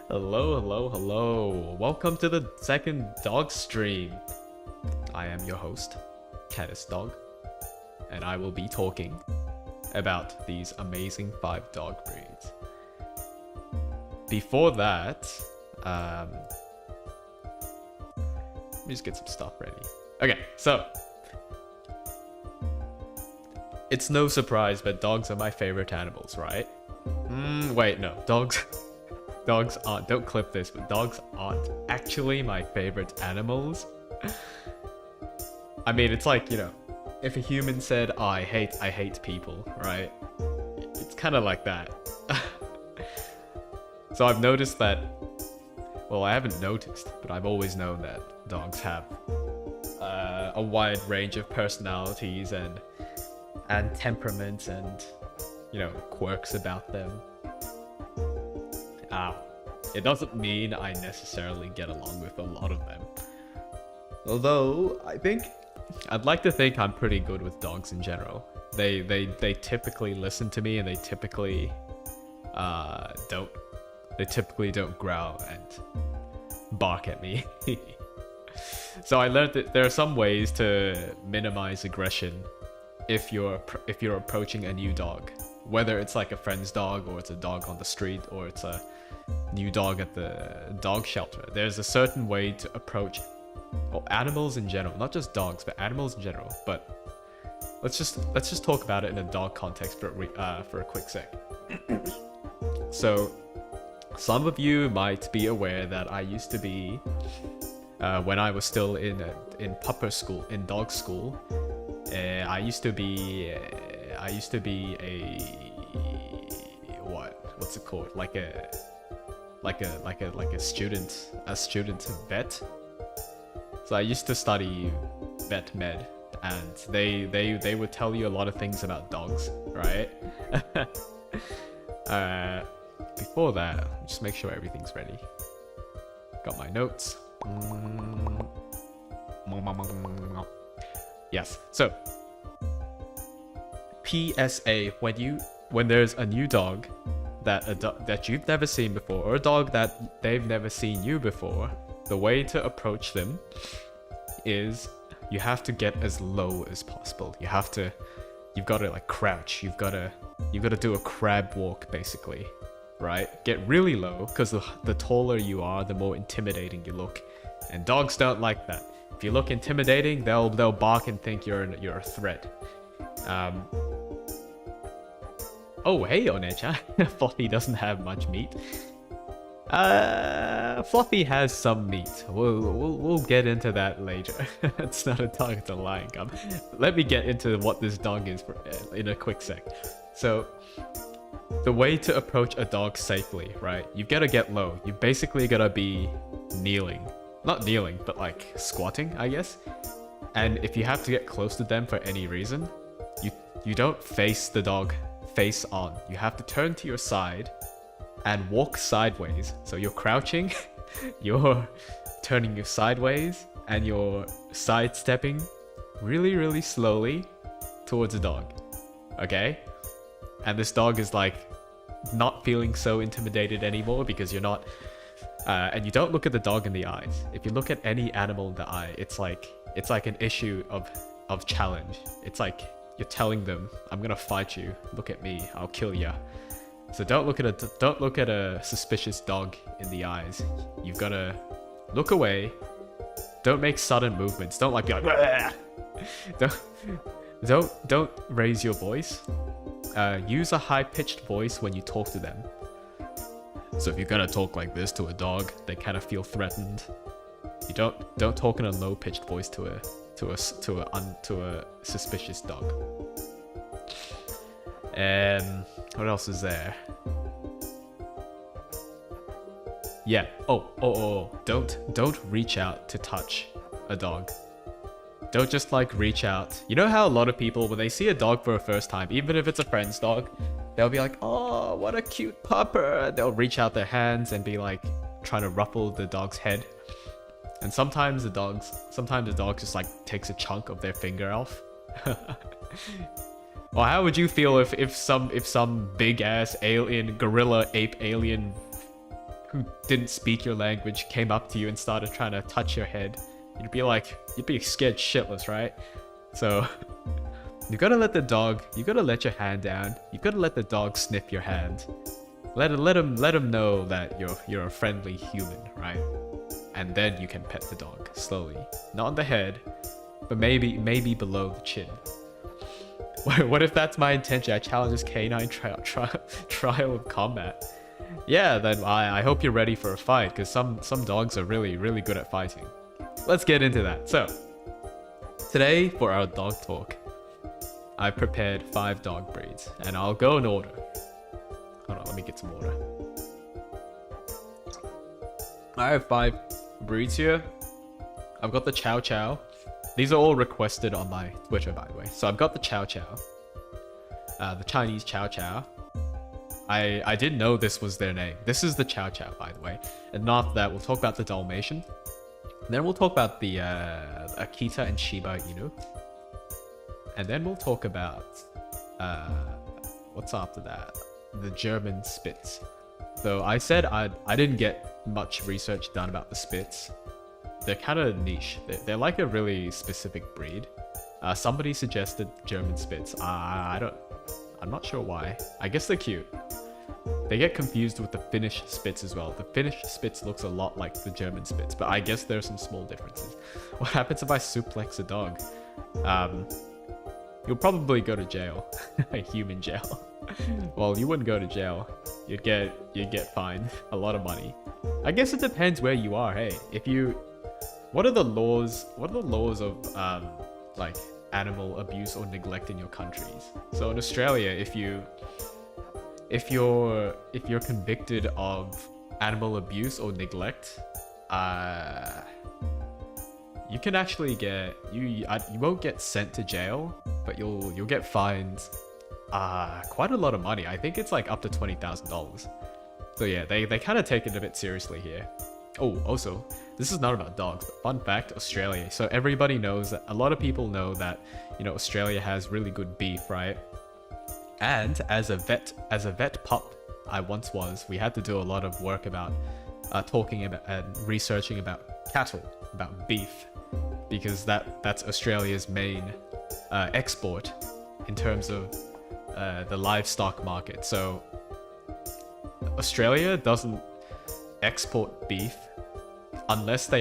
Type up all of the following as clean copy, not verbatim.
Hello, hello, hello. Welcome to the second dog stream. I am your host, Caddis Dog, and I will be talking about these amazing 5 dog breeds. Before that, let me just get some stuff ready. Okay, so it's no surprise, but dogs are my favorite animals, right? Wait, no, dogs aren't, don't clip this, but dogs aren't actually my favorite animals. I mean, it's like, you know, if a human said, oh, I hate people, right? It's kind of like that. So I've noticed that, well, I haven't noticed, but I've always known that dogs have a wide range of personalities and temperaments and, you know, quirks about them. It doesn't mean I necessarily get along with a lot of them. Although, I'd like to think I'm pretty good with dogs in general. They typically listen to me, and they typically don't growl and bark at me. So I learned that there are some ways to minimize aggression if you're approaching a new dog. Whether it's like a friend's dog, or it's a dog on the street, or it's a new dog at the dog shelter. There's a certain way to approach, well, animals in general, not just dogs, but animals in general. But let's just talk about it in a dog context for a quick sec. So, some of you might be aware that I used to be, when I was still in pupper school, in dog school, I used to be a what's it called? Like a student vet. So I used to study vet med, and they would tell you a lot of things about dogs, right? Before that, just make sure everything's ready. Got my notes. Yes. So PSA, when there's a new dog that you've never seen before, or a dog that they've never seen you before, the way to approach them is you have to get as low as possible. You've got to like crouch. You've got to do a crab walk basically, right? Get really low, because the taller you are, the more intimidating you look, and dogs don't like that. If you look intimidating, they'll bark and think you're a threat. Oh, hey, Onecha. Fluffy doesn't have much meat. Fluffy has some meat. We'll get into that later. It's not a dog, it's a lion cub. Let me get into what this dog is in a quick sec. So, the way to approach a dog safely, right? You've got to get low. You basically got to be kneeling. Not kneeling, but like squatting, I guess. And if you have to get close to them for any reason, you don't face the dog face on. You have to turn to your side and walk sideways. So you're crouching, you're turning you sideways, and you're sidestepping really, really slowly towards the dog. Okay? And this dog is like not feeling so intimidated anymore, because you're not and you don't look at the dog in the eyes. If you look at any animal in the eye, it's like an issue of challenge. It's like you're telling them, I'm gonna fight you. Look at me, I'll kill ya. So don't look at a suspicious dog in the eyes. You've gotta look away. Don't make sudden movements. Don't like be like don't raise your voice. Use a high-pitched voice when you talk to them. So if you're gonna talk like this to a dog, they kind of feel threatened. You don't talk in a low-pitched voice to a suspicious dog. What else is there? Yeah. Oh. Don't reach out to touch a dog. Don't just like reach out. You know how a lot of people, when they see a dog for a first time, even if it's a friend's dog, they'll be like, oh, what a cute pupper. They'll reach out their hands and be like trying to ruffle the dog's head. And sometimes the dog just like takes a chunk of their finger off. Or how would you feel if some big ass alien gorilla ape alien who didn't speak your language came up to you and started trying to touch your head? You'd be scared shitless, right? So you gotta let let your hand down. You gotta let the dog sniff your hand. Let him know that you're a friendly human, right? And then you can pet the dog slowly, not on the head, but maybe below the chin. What if that's my intention? I challenge this canine trial of combat. Yeah, then I hope you're ready for a fight, because some dogs are really good at fighting. Let's get into that. So today for our dog talk, I prepared 5 dog breeds, and I'll go in order. Hold on, let me get some water. I have 5 breeds here. I've got the Chow Chow. These are all requested on my Twitter, by the way. So I've got the Chow Chow, the Chinese Chow Chow. I didn't know this was their name. This is the Chow Chow, by the way. And after that, we'll talk about the Dalmatian. And then we'll talk about the Akita and Shiba Inu. And then we'll talk about what's after that? The German Spitz. So I said I didn't get much research done about the Spitz. They're kind of niche. They're like a really specific breed. Somebody suggested German Spitz. I'm not sure why. I guess they're cute. They get confused with the Finnish Spitz as well. The Finnish Spitz looks a lot like the German Spitz, but I guess there's some small differences. What happens if I suplex a dog? You'll probably go to jail. A human jail. Well, you wouldn't go to jail. You'd get fined a lot of money. I guess it depends where you are. Hey, what are the laws of like animal abuse or neglect in your countries? So in Australia, if you're convicted of animal abuse or neglect, you can actually get you won't get sent to jail, but you'll get fined quite a lot of money. I think it's like up to $20,000. So yeah, they kind of take it a bit seriously here. Oh, also, this is not about dogs, but fun fact, Australia. So everybody knows that, a lot of people know that, Australia has really good beef, right? And as a vet pup, I once was, we had to do a lot of work about talking about and researching about cattle, about beef, because that's Australia's main export in terms of the livestock market. So Australia doesn't export beef unless the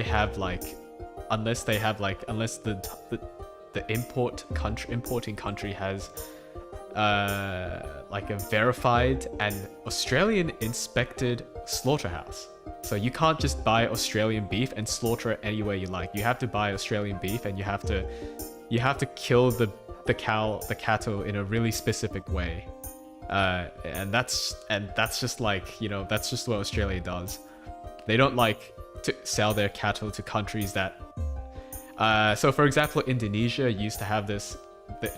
importing country has like a verified and Australian inspected slaughterhouse. So you can't just buy Australian beef and slaughter it anywhere you like. You have to buy Australian beef, and you have to kill the cattle in a really specific way. And that's just like, that's just what Australia does. They don't like to sell their cattle to countries that so for example, Indonesia used to have this.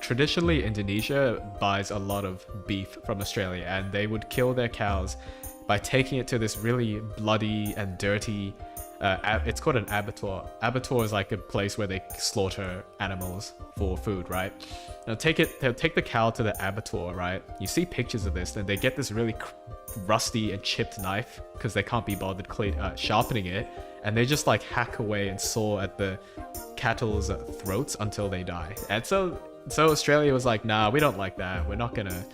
Traditionally, Indonesia buys a lot of beef from Australia, and they would kill their cows by taking it to this really bloody and dirty it's called an abattoir. Abattoir is like a place where they slaughter animals for food, right? They'll take the cow to the abattoir, right? You see pictures of this, and they get this really rusty and chipped knife because they can't be bothered sharpening it, and they just like hack away and saw at the cattle's throats until they die. And so Australia was like, nah, we don't like that. We're not gonna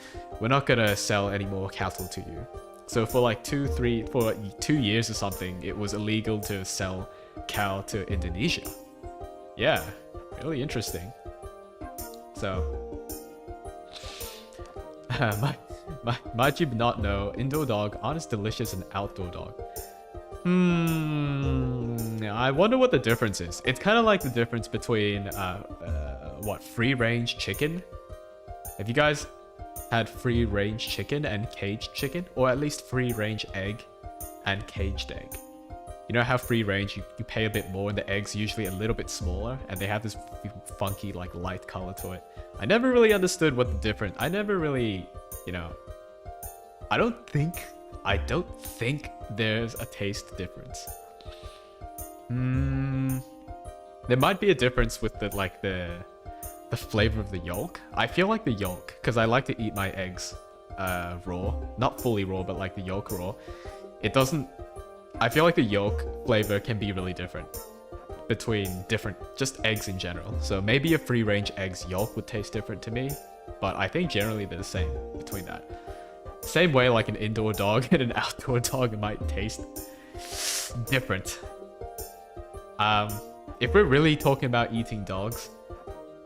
sell any more cattle to you. So for like 2 years or something, it was illegal to sell cow to Indonesia. Yeah, really interesting. So, might you not know, indoor dog aren't as delicious as an outdoor dog? I wonder what the difference is. It's kind of like the difference between free-range chicken. Have you guys had free-range chicken and caged chicken? Or at least free-range egg and caged egg? You know how free-range, you pay a bit more and the egg's usually a little bit smaller, and they have this funky like light color to it. I never really understood what the difference. I never really, I don't think there's a taste difference. There might be a difference with the the flavor of the yolk. I feel like the yolk, because I like to eat my eggs raw. Not fully raw, but like the yolk raw. It doesn't... I feel like the yolk flavor can be really different between different, just eggs in general. So maybe a free-range egg's yolk would taste different to me, but I think generally they're the same between that. Same way like an indoor dog and an outdoor dog might taste different. If we're really talking about eating dogs,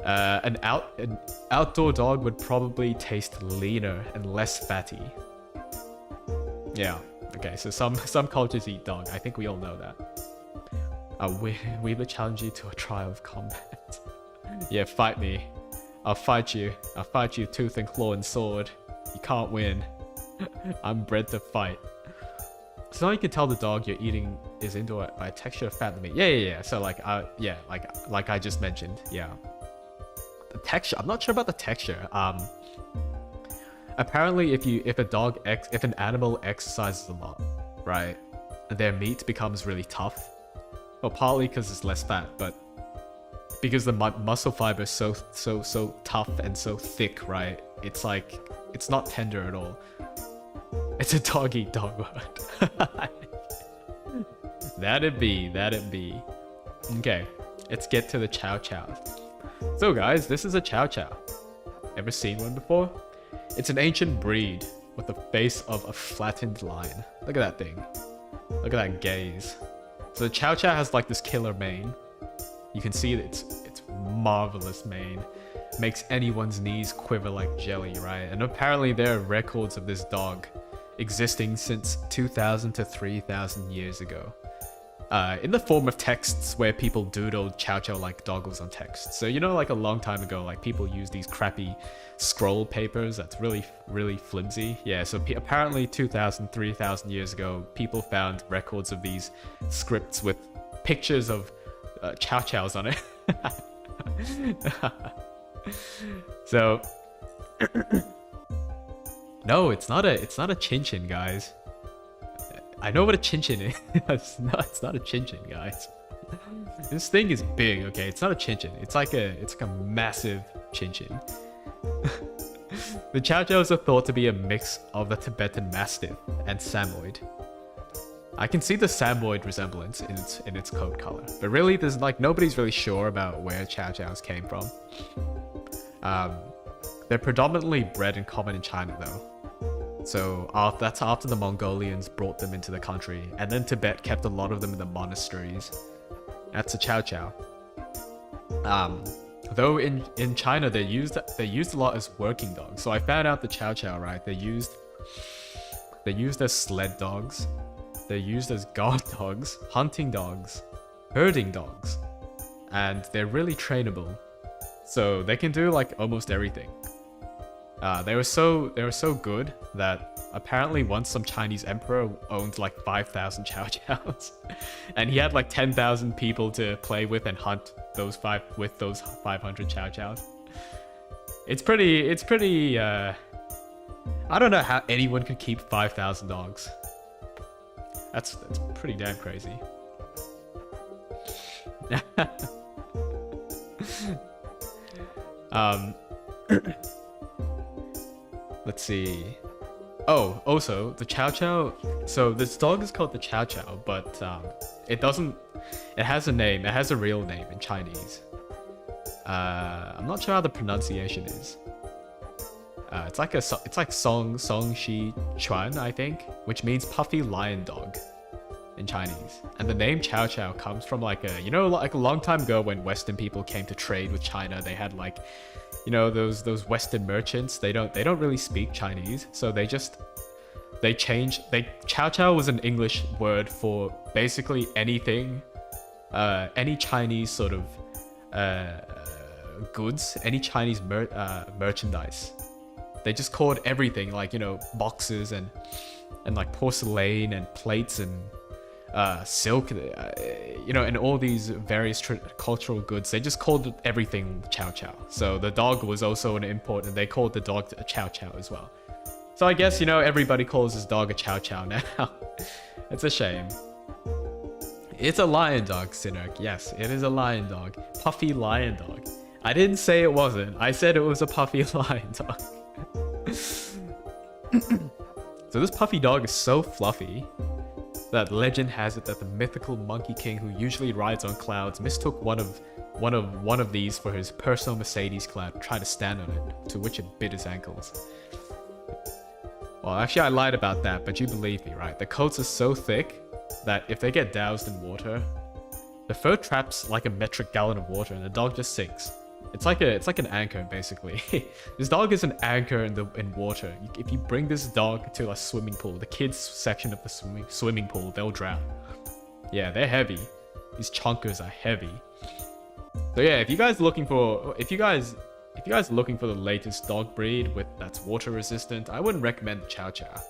an outdoor dog would probably taste leaner and less fatty. Yeah. Okay. So some cultures eat dog. I think we all know that. We would challenge you to a trial of combat. Yeah, fight me. I'll fight you. I'll fight you tooth and claw and sword. You can't win. I'm bred to fight. So now you can tell the dog you're eating is into it by texture of fat and meat. Yeah. So like, yeah, like I just mentioned. Yeah. The texture. I'm not sure about the texture. Apparently, if an animal exercises a lot, right, their meat becomes really tough. Well, partly because it's less fat, but because the muscle fiber is so tough and so thick, right? It's like it's not tender at all. It's a dog eat dog word. That'd be. Okay, let's get to the chow chows. So guys, this is a chow chow. Ever seen one before? It's an ancient breed with the face of a flattened lion. Look at that thing. Look at that gaze. So the chow chow has like this killer mane. You can see its marvelous mane. Makes anyone's knees quiver like jelly, right? And apparently there are records of this dog existing since 2,000 to 3,000 years ago. In the form of texts where people doodled Chow Chow like doggles on text. So you know, like a long time ago, like people used these crappy scroll papers that's really flimsy. Yeah, so apparently 2,000, 3,000 years ago, people found records of these scripts with pictures of Chow Chows on it. So no, it's not a chin chin, guys. I know what a chin chin is. It's not a chin chin, guys. This thing is big, okay? It's not a chin chin. It's like a massive chin chin. The Chow Chows are thought to be a mix of the Tibetan Mastiff and Samoyed. I can see the Samoyed resemblance in its coat color, but really, there's like nobody's really sure about where Chow Chows came from. They're predominantly bred and common in China, though. So that's after the Mongolians brought them into the country, and then Tibet kept a lot of them in the monasteries. That's a Chow Chow. Though in China they're used a lot as working dogs. So I found out the Chow Chow, right? They're used as sled dogs. They're used as guard dogs, hunting dogs, herding dogs, and they're really trainable. So they can do like almost everything. They were so good that apparently once some Chinese emperor owned like 5,000 Chow Chows, and he had like 10,000 people to play with and hunt those 500 Chow Chows. It's pretty. I don't know how anyone could keep 5,000 dogs. That's pretty damn crazy. Let's see. Oh, also the Chow Chow. So this dog is called the Chow Chow, but it has a name. It has a real name in Chinese. I'm not sure how the pronunciation is. It's like Song Shi Chuan, I think, which means puffy lion dog in Chinese. And the name Chow Chow comes from like a long time ago when Western people came to trade with China. They had like, those Western merchants. They don't really speak Chinese, so Chow Chow was an English word for basically anything, any Chinese sort of goods, any Chinese merchandise. They just called everything like, boxes and like porcelain and plates and silk, and all these various cultural goods. They just called everything Chow Chow. So the dog was also an import, and they called the dog a Chow Chow as well. So I guess, everybody calls his dog a Chow Chow now. It's a shame. It's a lion dog, Sinek. Yes, it is a lion dog. Puffy lion dog. I didn't say it wasn't. I said it was a puffy lion dog. So this puffy dog is so fluffy that legend has it that the mythical Monkey King, who usually rides on clouds, mistook one of these for his personal Mercedes cloud and tried to stand on it, to which it bit his ankles. Well, actually I lied about that, but you believe me, right? The coats are so thick that if they get doused in water, the fur traps like a metric gallon of water and the dog just sinks. It's like an anchor, basically. This dog is an anchor in water. If you bring this dog to a swimming pool, the kids section of the swimming pool, they'll drown. Yeah, they're heavy. These chonkers are heavy. So yeah, if you guys are looking for the latest dog breed that's water resistant, I wouldn't recommend the Chow Chow.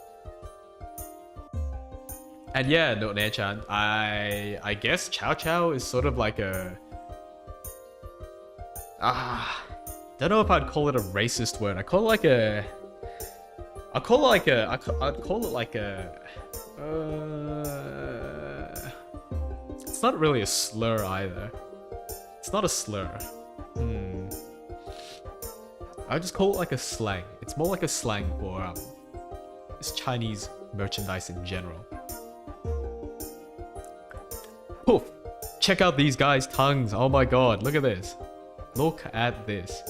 And yeah, no, Ne-chan, I guess Chow Chow is sort of like a... don't know if I'd call it a racist word. I'd call it like a... It's not really a slur either. It's not a slur. I would just call it like a slang. It's more like a slang for this Chinese merchandise in general. Poof! Check out these guys' tongues. Oh my god, look at this. Look at this.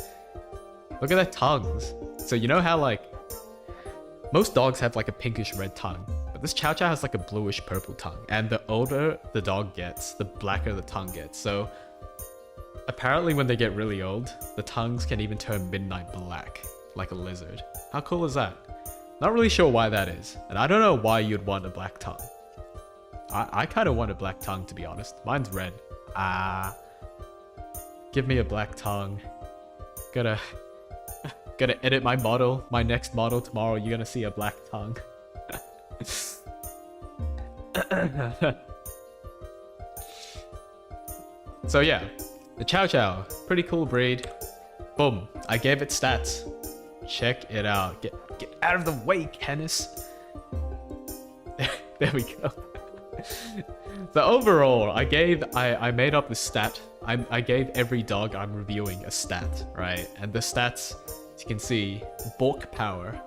Look at their tongues. So you know how like most dogs have like a pinkish red tongue, but this Chow Chow has like a bluish purple tongue. And the older the dog gets, the blacker the tongue gets. So apparently when they get really old, the tongues can even turn midnight black, like a lizard. How cool is that? Not really sure why that is. And I don't know why you'd want a black tongue. I kind of want a black tongue, to be honest. Mine's red. Give me a black tongue. Gotta edit my model. My next model tomorrow, you're gonna see a black tongue. So yeah, the Chow Chow, pretty cool breed. Boom, I gave it stats. Check it out. Get out of the way, Kenneth. There we go. So overall, I made up the stat. I gave every dog I'm reviewing a stat, right? And the stats, as you can see, bulk power.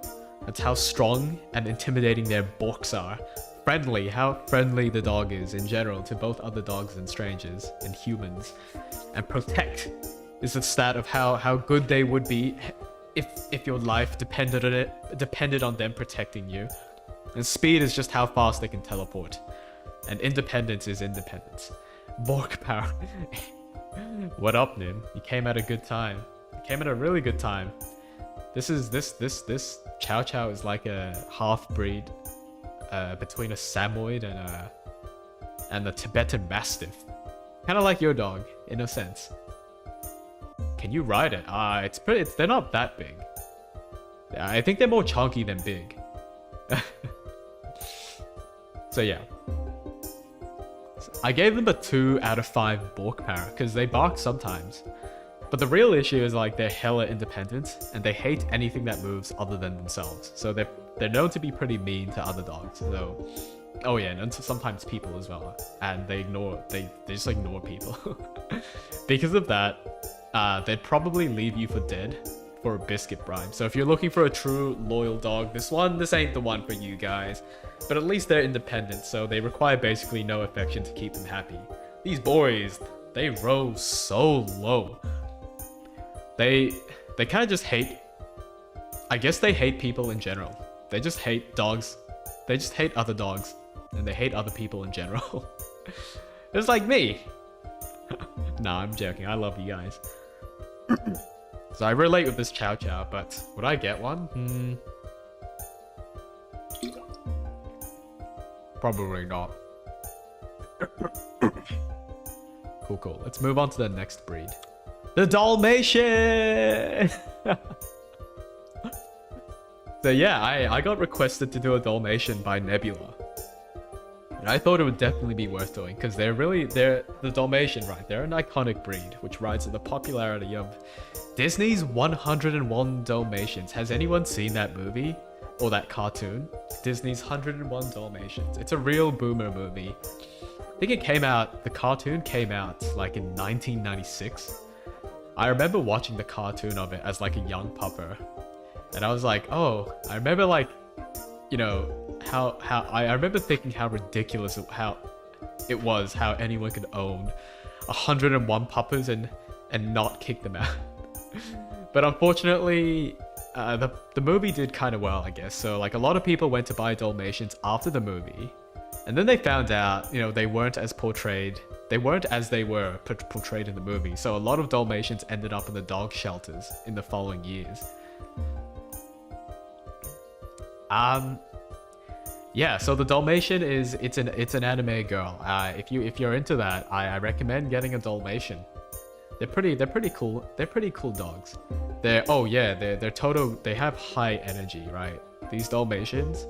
That's how strong and intimidating their bulks are. Friendly, how friendly the dog is in general to both other dogs and strangers and humans. And protect is a stat of how good they would be if your life depended on them protecting you. And speed is just how fast they can teleport. And independence is independence. Bork power. What up, Nim? You came at a good time. You came at a really good time. This Chow Chow is like a half breed between a Samoyed and a Tibetan Mastiff. Kind of like your dog, in a sense. Can you ride it? They're not that big. I think they're more chunky than big. So yeah. I gave them a 2 out of 5 bulk power because they bark sometimes. But the real issue is like they're hella independent and they hate anything that moves other than themselves. So they're known to be pretty mean to other dogs. So, oh yeah, and sometimes people as well. And they just ignore people. Because of that, they'd probably leave you for dead for a biscuit bribe. So if you're looking for a true loyal dog, this ain't the one for you guys. But at least they're independent, so they require basically no affection to keep them happy. These boys, they rose so low. They kind of just hate... I guess they hate people in general. They just hate dogs. They just hate other dogs. And they hate other people in general. It's like me. Nah, I'm joking. I love you guys. So I relate with this Chow Chow, but would I get one? Probably not. Cool. Let's move on to the next breed. The Dalmatian! So yeah, I got requested to do a Dalmatian by Nebula. And I thought it would definitely be worth doing, because they're the Dalmatian, right? They're an iconic breed, which rides at the popularity of Disney's 101 Dalmatians. Has anyone seen that movie? Or that cartoon? Disney's 101 Dalmatians. It's a real boomer movie. I think the cartoon came out like in 1996. I remember watching the cartoon of it as like a young pupper, and I was like, oh, I remember like, you know, how I remember thinking how ridiculous how anyone could own 101 puppers and not kick them out. But unfortunately, the movie did kind of well, I guess. So like a lot of people went to buy Dalmatians after the movie, and then they found out, you know, they weren't as portrayed. They weren't as they were portrayed in the movie. So a lot of Dalmatians ended up in the dog shelters in the following years. Yeah, so the Dalmatian it's an anime girl. If you're into that, I recommend getting a Dalmatian. They're pretty cool. They're pretty cool dogs. They're total. They have high energy, right? These Dalmatians,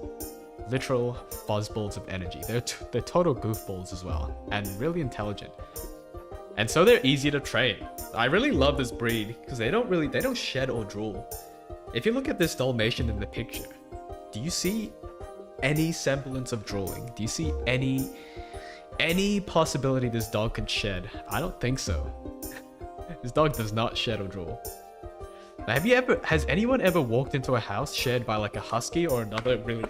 literal fuzzballs of energy. They're total goofballs as well, and really intelligent. And so they're easy to train. I really love this breed because they don't shed or drool. If you look at this Dalmatian in the picture, do you see any semblance of drooling? Do you see any possibility this dog could shed? I don't think so. This dog does not shed or drool. Has anyone ever walked into a house shared by like a husky or another really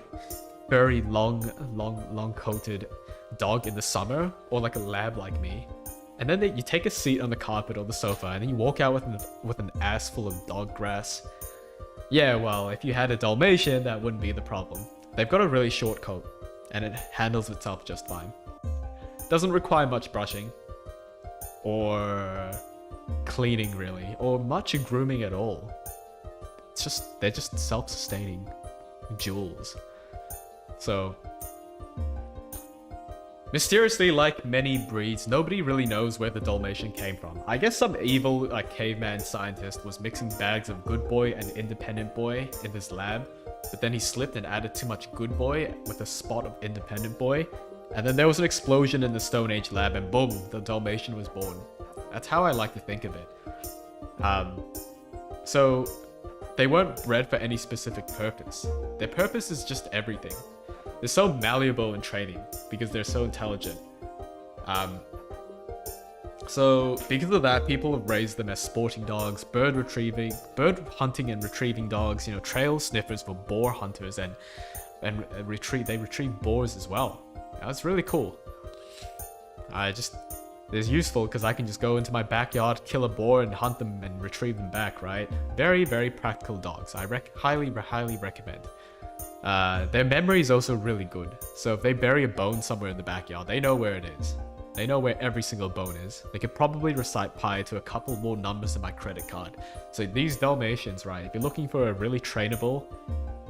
very long coated dog in the summer, or like a lab like me? And then you take a seat on the carpet or the sofa, and then you walk out with an ass full of dog grass. Yeah, well, if you had a Dalmatian, that wouldn't be the problem. They've got a really short coat, and it handles itself just fine. Doesn't require much brushing, or cleaning really, or much grooming at all. They're just self-sustaining jewels. So, mysteriously, like many breeds, nobody really knows where the Dalmatian came from. I guess some evil like caveman scientist was mixing bags of good boy and independent boy in his lab, but then he slipped and added too much good boy with a spot of independent boy, and then there was an explosion in the Stone Age lab, and boom, the Dalmatian was born. That's how I like to think of it. So they weren't bred for any specific purpose. Their purpose is just everything. They're so malleable in training because they're so intelligent. So because of that, people have raised them as sporting dogs, bird hunting and retrieving dogs, you know, trail sniffers for boar hunters, and they retrieve boars as well. That's really cool. It's useful because I can just go into my backyard, kill a boar, and hunt them and retrieve them back, right? Very, very practical dogs. I highly recommend. Their memory is also really good. So if they bury a bone somewhere in the backyard, they know where it is. They know where every single bone is. They could probably recite pi to a couple more numbers in my credit card. So these Dalmatians, right? If you're looking for a really trainable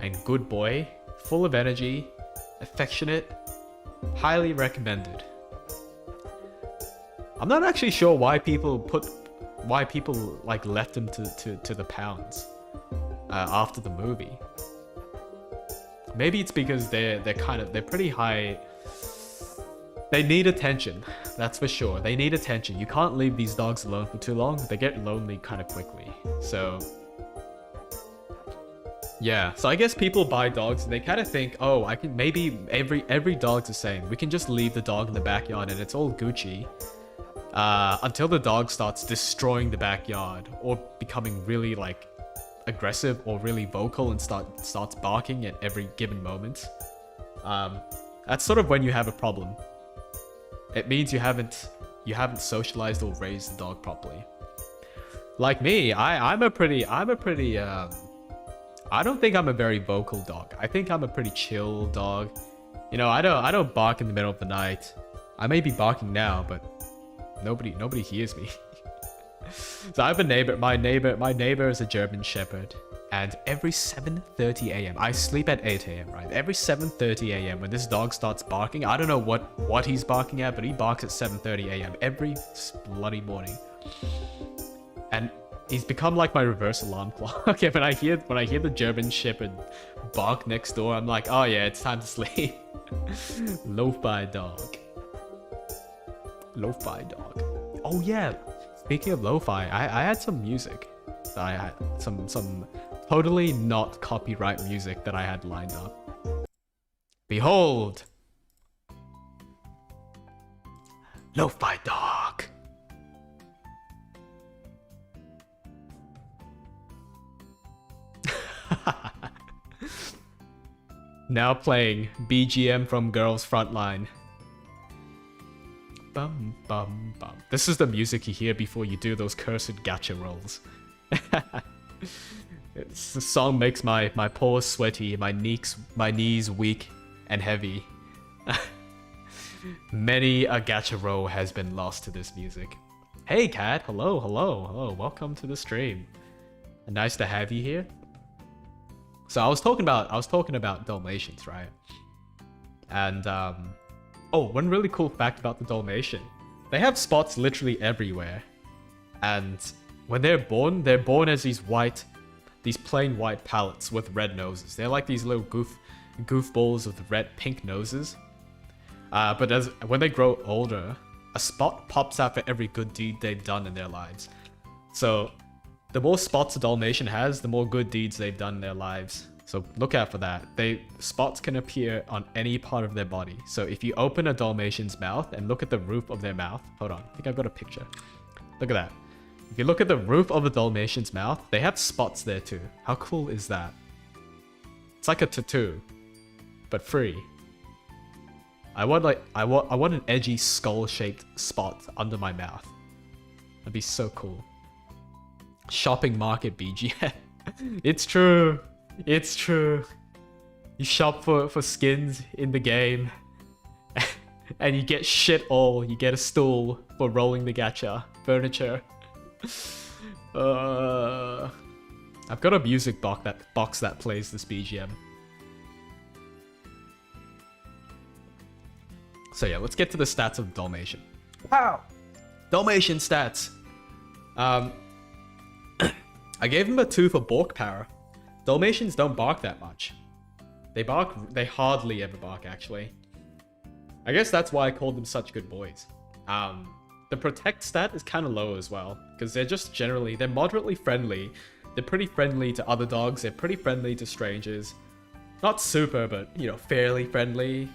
and good boy, full of energy, affectionate, highly recommended. I'm not actually sure why people like left them to the pounds after the movie. Maybe it's because they're pretty high. They need attention, that's for sure. They need attention. You can't leave these dogs alone for too long. They get lonely kind of quickly. So yeah, so I guess people buy dogs and they kind of think, oh, I can maybe every dog's the same. We can just leave the dog in the backyard and it's all Gucci. Until the dog starts destroying the backyard or becoming really like aggressive or really vocal and starts barking at every given moment. That's sort of when you have a problem. It means you haven't socialized or raised the dog properly. Like me, I'm a pretty I don't think I'm a very vocal dog. I think I'm a pretty chill dog. You know, I don't bark in the middle of the night. I may be barking now, but nobody hears me. So I have a neighbor. My neighbor is a German Shepherd, and every 7:30 a.m. I sleep at 8 a.m. right? Every 7:30 a.m. when this dog starts barking, I don't know what he's barking at, but he barks at 7:30 a.m. every bloody morning, and he's become like my reverse alarm clock. Okay, when I hear the German Shepherd bark next door, I'm like, oh yeah, it's time to sleep. Lo-fi dog. Lo-fi dog. Oh yeah. Speaking of lo-fi, I had some music. I had some totally not copyright music that I had lined up. Behold! Lo-fi dog. Now playing BGM from Girls Frontline. Bum bum bum. This is the music you hear before you do those cursed gacha rolls. The song makes my paws sweaty, my knees weak and heavy. Many a gacha roll has been lost to this music. Hey Kat, hello, welcome to the stream. Nice to have you here. So I was talking about Dalmatians, right? And oh, one really cool fact about the Dalmatian. They have spots literally everywhere. And when they're born as these plain white pallets with red noses. They're like these little goofballs with pink noses. But when they grow older, a spot pops out for every good deed they've done in their lives. So the more spots a Dalmatian has, the more good deeds they've done in their lives. So look out for that. Spots can appear on any part of their body. So if you open a Dalmatian's mouth and look at the roof of their mouth, hold on, I think I've got a picture. Look at that. If you look at the roof of a Dalmatian's mouth, they have spots there too. How cool is that? It's like a tattoo, but free. I want an edgy skull-shaped spot under my mouth. That'd be so cool. Shopping market BGM. It's true. It's true. You shop for skins in the game, and you get shit all. You get a stool for rolling the gacha furniture. I've got a music box that plays this BGM. So yeah, let's get to the stats of Dalmatian. Wow! Dalmatian stats. I gave him a 2 for bark power. Dalmatians don't bark that much. They hardly ever bark, actually. I guess that's why I called them such good boys. The protect stat is kind of low as well, because they're moderately friendly. They're pretty friendly to other dogs. They're pretty friendly to strangers. Not super, but, you know, fairly friendly.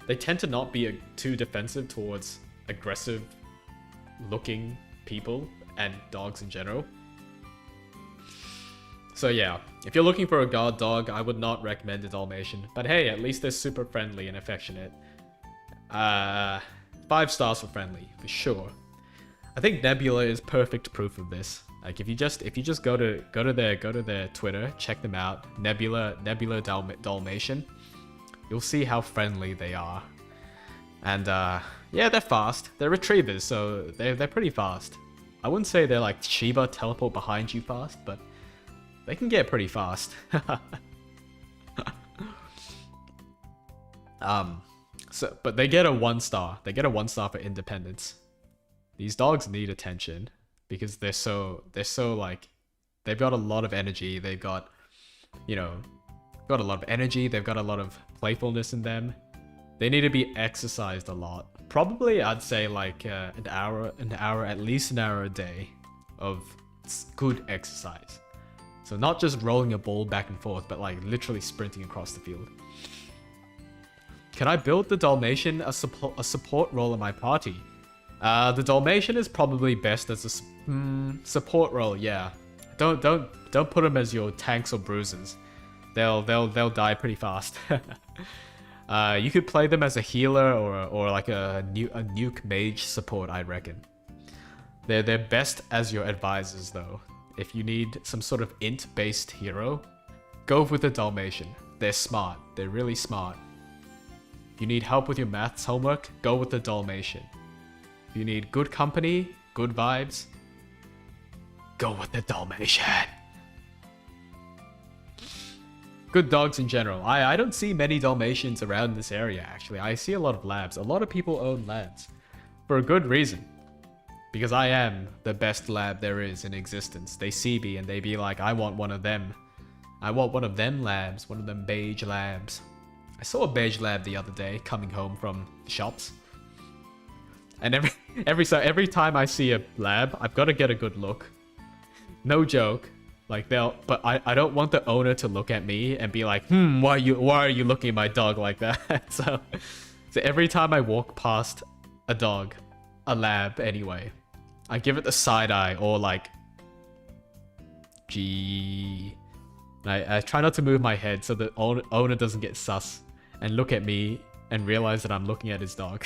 They tend to not be too defensive towards aggressive-looking people and dogs in general. So yeah, if you're looking for a guard dog, I would not recommend a Dalmatian. But hey, at least they're super friendly and affectionate. 5 stars for friendly, for sure. I think Nebula is perfect proof of this. Like if you just go to their Twitter, check them out, Nebula Dalmatian. You'll see how friendly they are. And yeah, they're fast. They're retrievers, so they're pretty fast. I wouldn't say they're like Shiba teleport behind you fast, but they can get pretty fast. But they get a 1 star. They get a 1 star for independence. These dogs need attention because they're so like, they've got a lot of energy. They've got, you know, got a lot of energy. They've got a lot of playfulness in them. They need to be exercised a lot. Probably, I'd say like at least an hour a day of good exercise. So not just rolling a ball back and forth, but like literally sprinting across the field. Can I build the Dalmatian a support role in my party? The Dalmatian is probably best as a support role. Yeah, don't put them as your tanks or bruisers. They'll die pretty fast. You could play them as a healer or like a nuke mage support, I reckon. They're best as your advisors though. If you need some sort of int-based hero, go with the Dalmatian. They're smart. They're really smart. If you need help with your maths homework, go with the Dalmatian. If you need good company, good vibes, go with the Dalmatian. Good dogs in general. I don't see many Dalmatians around this area, actually. I see a lot of labs. A lot of people own labs. For a good reason. Because I am the best lab there is in existence. They see me and they be like, I want one of them. I want one of them labs. One of them beige labs. I saw a beige lab the other day coming home from the shops. And every time I see a lab, I've got to get a good look. No joke. Like but I don't want the owner to look at me and be like, why are you looking at my dog like that? So every time I walk past a dog, a lab anyway, I give it the side eye or like, gee, I try not to move my head so the owner doesn't get sus and look at me and realize that I'm looking at his dog.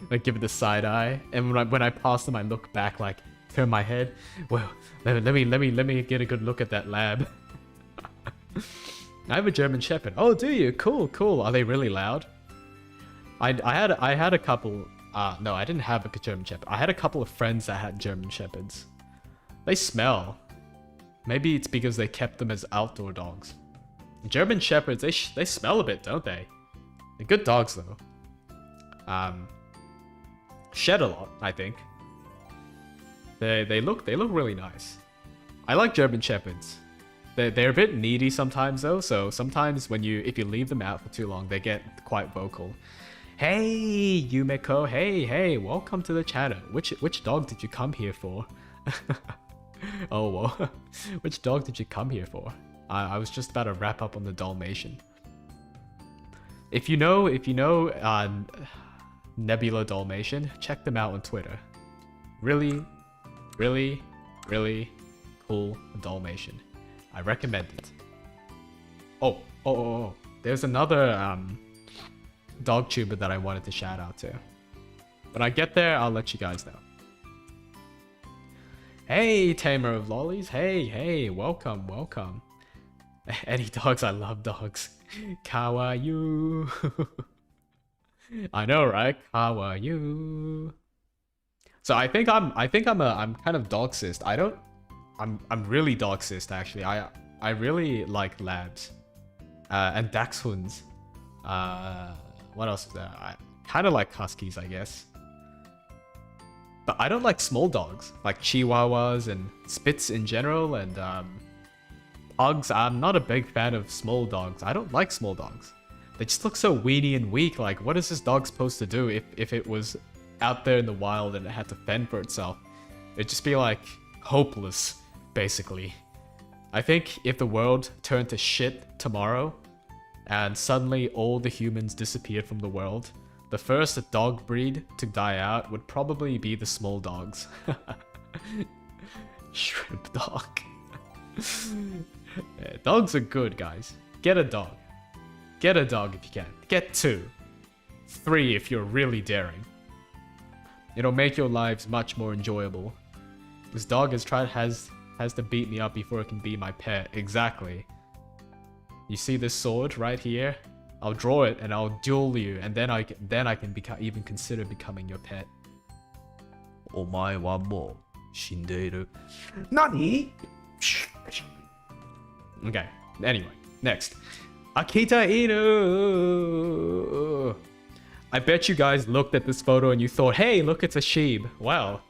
Like give it the side eye, and when I pass them, I look back, like turn my head. Well, let me get a good look at that lab. I have a German Shepherd. Oh, do you? Cool, cool. Are they really loud? I had a couple. No, I didn't have a German Shepherd. I had a couple of friends that had German Shepherds. They smell. Maybe it's because they kept them as outdoor dogs. German Shepherds, they smell a bit, don't they? They're good dogs though. Shed a lot, I think. They look really nice. I like German Shepherds. They're a bit needy sometimes though, so sometimes if you leave them out for too long, they get quite vocal. Hey, Yumeko, hey, welcome to the channel. Which dog did you come here for? Oh, well, which dog did you come here for? I was just about to wrap up on the Dalmatian. If you know Nebula Dalmatian, check them out on Twitter. Really cool Dalmatian. I recommend it. Oh, there's another dog tuber that I wanted to shout out to. When I get there, I'll let you guys know. Hey, Tamer of Lollies. Hey, welcome. Any dogs? I love dogs. Kawaii. I know, right? Kawaii. So I think I'm kind of dog cis. I'm really dog cis actually. I really like labs. And dachshunds. What else is there? I kind of like huskies, I guess. But I don't like small dogs, like chihuahuas and spitz in general, and pugs. I'm not a big fan of small dogs. I don't like small dogs. They just look so weedy and weak. Like, what is this dog supposed to do if it was out there in the wild and it had to fend for itself? It'd just be like hopeless, basically. I think if the world turned to shit tomorrow and suddenly all the humans disappeared from the world, the first dog breed to die out would probably be the small dogs. Shrimp dog. Yeah, dogs are good, guys. Get a dog. Get a dog if you can. Get 2. 3 if you're really daring. It'll make your lives much more enjoyable. This dog has to beat me up before it can be my pet. Exactly. You see this sword right here? I'll draw it and I'll duel you, and then I can even consider becoming your pet. Omae wa mou shindeiru. Nani? Okay. Anyway, next. Akita Inu. I bet you guys looked at this photo and you thought, hey, look, it's a sheep. Well,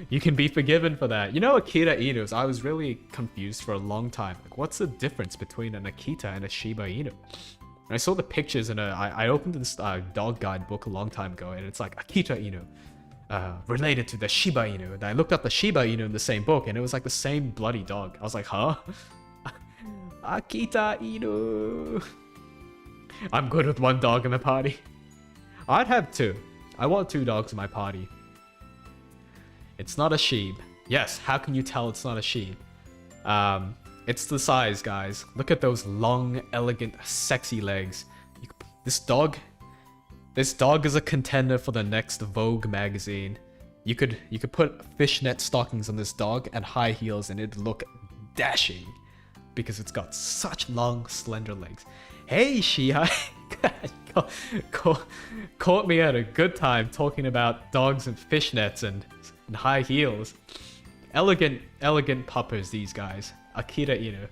you can be forgiven for that. You know, Akita Inus, I was really confused for a long time. Like, what's the difference between an Akita and a Shiba Inu? And I saw the pictures and I opened this dog guide book a long time ago, and it's like Akita Inu, related to the Shiba Inu. And I looked up the Shiba Inu in the same book, and it was like the same bloody dog. I was like, huh? Akita Inu. I'm good with 1 dog in the party. I'd have 2. I want 2 dogs in my party. It's not a sheep. Yes, how can you tell it's not a sheep? It's the size, guys. Look at those long, elegant, sexy legs. This dog is a contender for the next Vogue magazine. You could put fishnet stockings on this dog and high heels and it'd look dashing because it's got such long, slender legs. Hey, Shihai. Caught me at a good time talking about dogs and fishnets and high heels. Elegant puppers, these guys. Akita Inu.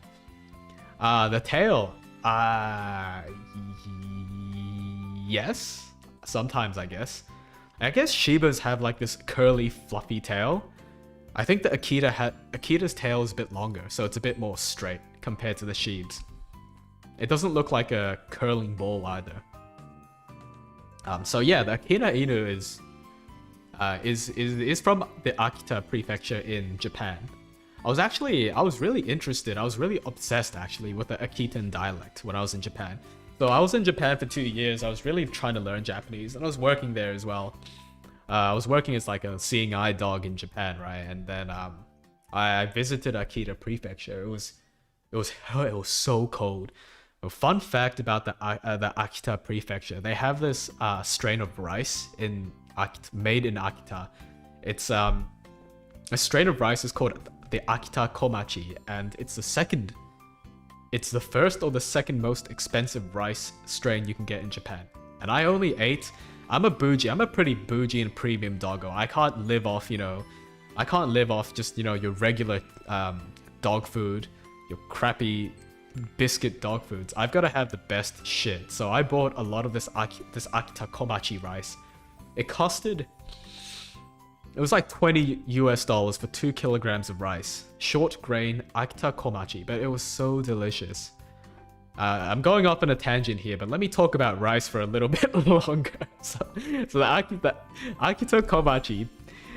The tail. Yes. Sometimes, I guess. I guess Shibas have like this curly, fluffy tail. I think the Akita's tail is a bit longer, so it's a bit more straight compared to the Shibs. It doesn't look like a curling ball either. So yeah, the Akita Inu is from the Akita prefecture in Japan. I was really interested. I was really obsessed actually with the Akitan dialect when I was in Japan. So I was in Japan for 2 years. I was really trying to learn Japanese, and I was working there as well. I was working as like a seeing eye dog in Japan, right? And then I visited Akita prefecture. it was so cold. A fun fact about the Akita prefecture: they have this strain of rice made in Akita. It's a strain of rice is called the Akita Komachi, and it's the first or the second most expensive rice strain you can get in Japan. And I only ate. I'm a pretty bougie and premium doggo. I can't live off just your regular dog food, your crappy biscuit dog foods. I've got to have the best shit. So I bought a lot of this Akita Komachi rice. It was like $20 for 2 kilograms of rice. Short grain Akita Komachi, but it was so delicious. I'm going off on a tangent here, but let me talk about rice for a little bit longer. So the Akita Komachi.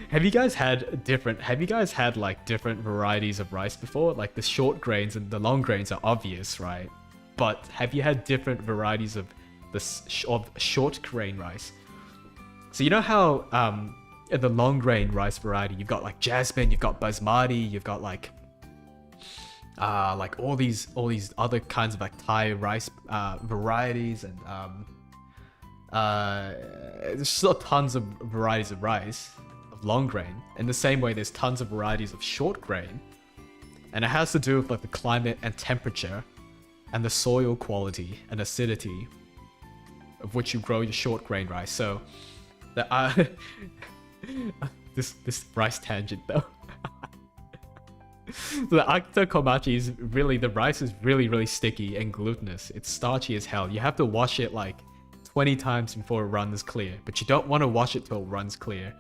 Have you guys had like different varieties of rice before? Like the short grains and the long grains are obvious, right? But have you had different varieties of short grain rice? So you know how in the long grain rice variety, you've got like jasmine, you've got basmati, you've got like all these other kinds of like Thai rice varieties, and there's still tons of varieties of rice of long grain. In the same way, there's tons of varieties of short grain, and it has to do with like the climate and temperature and the soil quality and acidity of which you grow your short grain rice. So the this rice tangent though. So the Akita Komachi is really, the rice is really sticky and glutinous. It's starchy as hell. You have to wash it like 20 times before it runs clear, but you don't want to wash it till it runs clear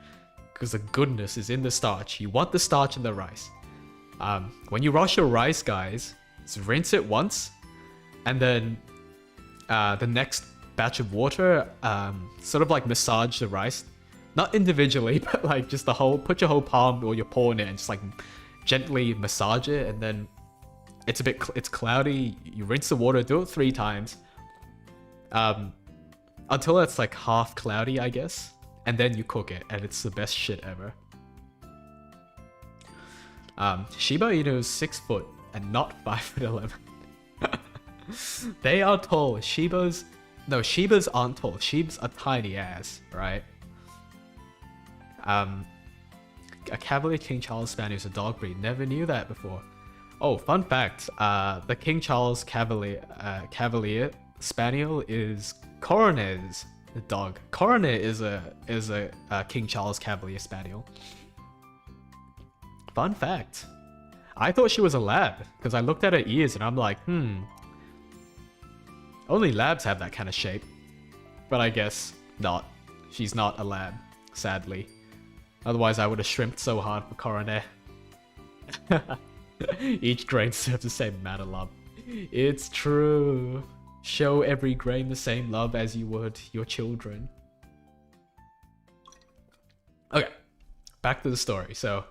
because the goodness is in the starch. You want the starch in the rice. When you wash your rice, guys, just rinse it once, and then the next batch of water, sort of like massage the rice, not individually, but like just put your whole palm or your paw in it and just like gently massage it, and then it's cloudy. You rinse the water, do it 3 times, until it's like half cloudy, I guess, and then you cook it, and it's the best shit ever. Shiba Inu is 6 foot and not 5'11". They are tall. Shibas aren't tall. Shibas are tiny ass, right? A Cavalier King Charles Spaniel is a dog breed. Never knew that before. Oh, fun fact. The King Charles Cavalier Spaniel is Coroner's dog. Coroner is a King Charles Cavalier Spaniel. Fun fact. I thought she was a lab because I looked at her ears and I'm like, only labs have that kind of shape. But I guess not. She's not a lab, sadly. Otherwise, I would have shrimped so hard for Coroner. Each grain deserves the same amount of love. It's true. Show every grain the same love as you would your children. Okay, back to the story. So,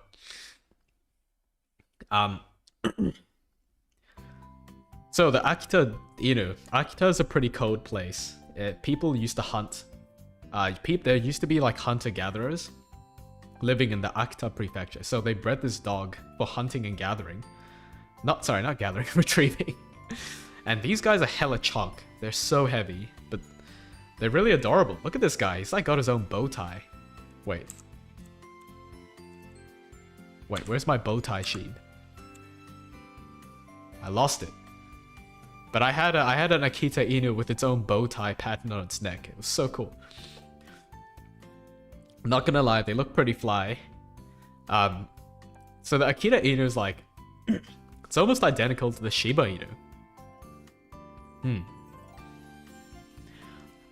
so the Akita is a pretty cold place. People used to hunt. There used to be like hunter-gatherers living in the Akita prefecture. So they bred this dog for hunting and gathering. Not gathering, retrieving. And these guys are hella chunk. They're so heavy, but they're really adorable. Look at this guy. He's like got his own bow tie. Wait, where's my bow tie sheet? I lost it. But I had an Akita Inu with its own bow tie pattern on its neck. It was so cool. I'm not gonna lie, they look pretty fly. So the Akita Inu is like, it's almost identical to the Shiba Inu.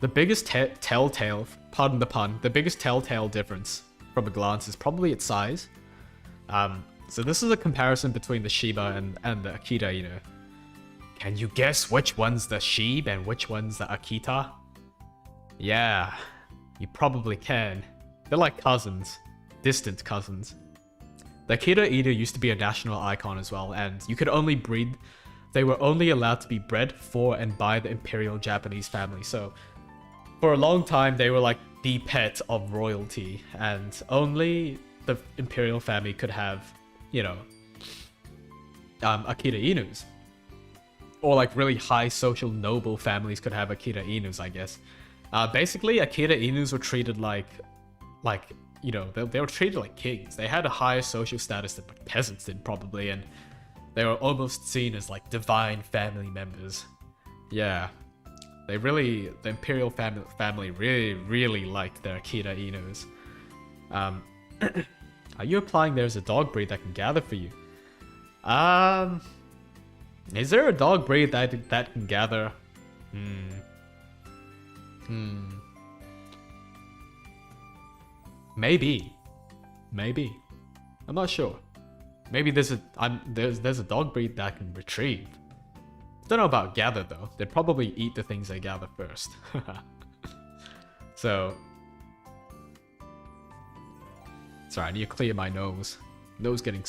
The biggest telltale, pardon the pun, the biggest telltale difference from a glance is probably its size. So this is a comparison between the Shiba and the Akita Inu. Can you guess which one's the Shib and which one's the Akita? Yeah, you probably can. They're like cousins, distant cousins. The Akita Inu used to be a national icon as well, and you could only breed. They were only allowed to be bred for and by the Imperial Japanese family. So, for a long time, they were like the pet of royalty, and only the Imperial family could have, Akita Inus. or like really high social noble families could have Akita Inus, I guess. Basically, Akita Inus were treated like you know, they were treated like kings. They had a higher social status than peasants did, probably, and they were almost seen as like divine family members. Yeah, the imperial family really liked their Akita Inus. Are you implying there's a dog breed that can gather for you? Is there a dog breed that can gather? Maybe. I'm not sure. Maybe there's a dog breed that can retrieve. Don't know about gather though. They'd probably eat the things they gather first. So, sorry, I need to clear my nose. Nose getting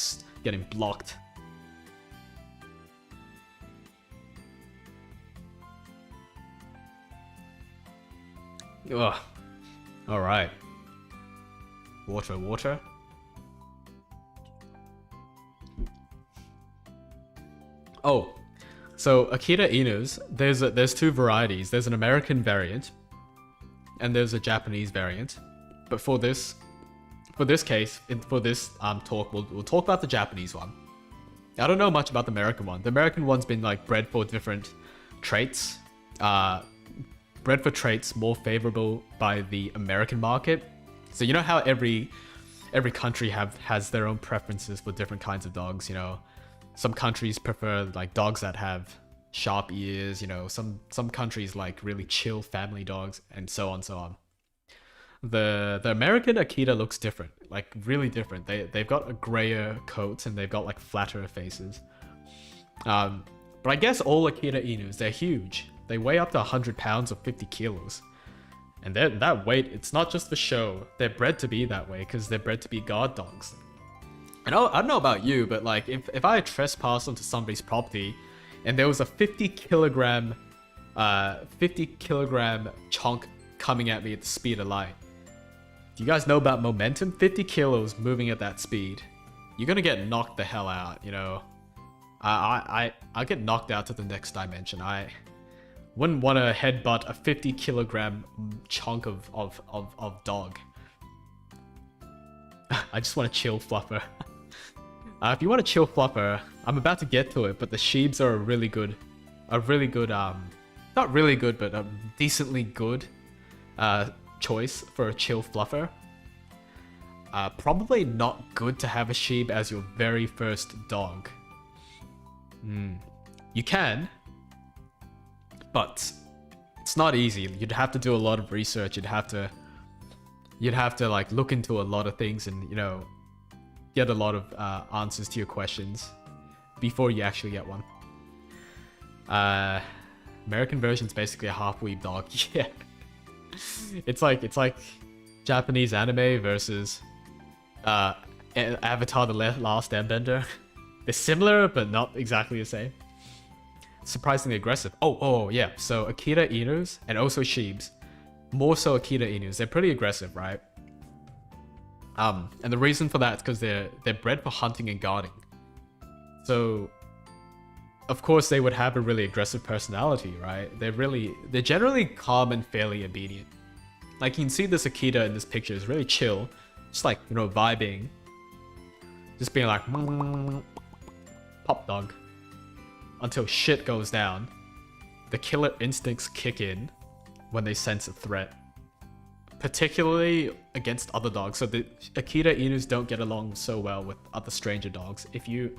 blocked. Ugh. All right. Water. Oh, so Akita Inus, there's two varieties. There's an American variant, and there's a Japanese variant. But for this case, for this talk, we'll talk about the Japanese one. I don't know much about the American one. The American one's been like bred for different traits. Bred for traits more favorable by the American market. So you know how every country has their own preferences for different kinds of dogs, you know. Some countries prefer like dogs that have sharp ears, you know. Some countries like really chill family dogs, and so on. The American Akita looks different, like really different. They've got a grayer coat and they've got like flatter faces. But I guess all Akita Inus, they're huge. They weigh up to 100 pounds or 50 kilos. And that weight, it's not just for show. They're bred to be that way because they're bred to be guard dogs. And I don't know about you, but like if I trespass onto somebody's property and there was a 50 kilogram chunk coming at me at the speed of light. Do you guys know about momentum? 50 kilos moving at that speed. You're gonna get knocked the hell out, you know. I get knocked out to the next dimension. I wouldn't want to headbutt a 50 kilogram chunk of dog. I just want to chill fluffer. If you want to chill fluffer, I'm about to get to it, but the shibas are a really good, not really good, but a decently good choice for a chill fluffer. Probably not good to have a shiba as your very first dog. You can, but it's not easy. You'd have to do a lot of research. You'd have to like look into a lot of things and, you know, get a lot of answers to your questions before you actually get one. American version's basically a half-weeb dog. Yeah. It's like Japanese anime versus Avatar: The Last Airbender. They're similar, but not exactly the same. Surprisingly aggressive. Oh yeah. So Akita Inus and also shibas, more so Akita Inus. They're pretty aggressive, right? And the reason for that is because they're bred for hunting and guarding. So, of course, they would have a really aggressive personality, right? They're generally calm and fairly obedient. Like you can see this Akita in this picture is really chill, just like, you know, vibing, just being like pop dog until shit goes down. The killer instincts kick in when they sense a threat, particularly against other dogs. So the Akita Inus don't get along so well with other stranger dogs. If you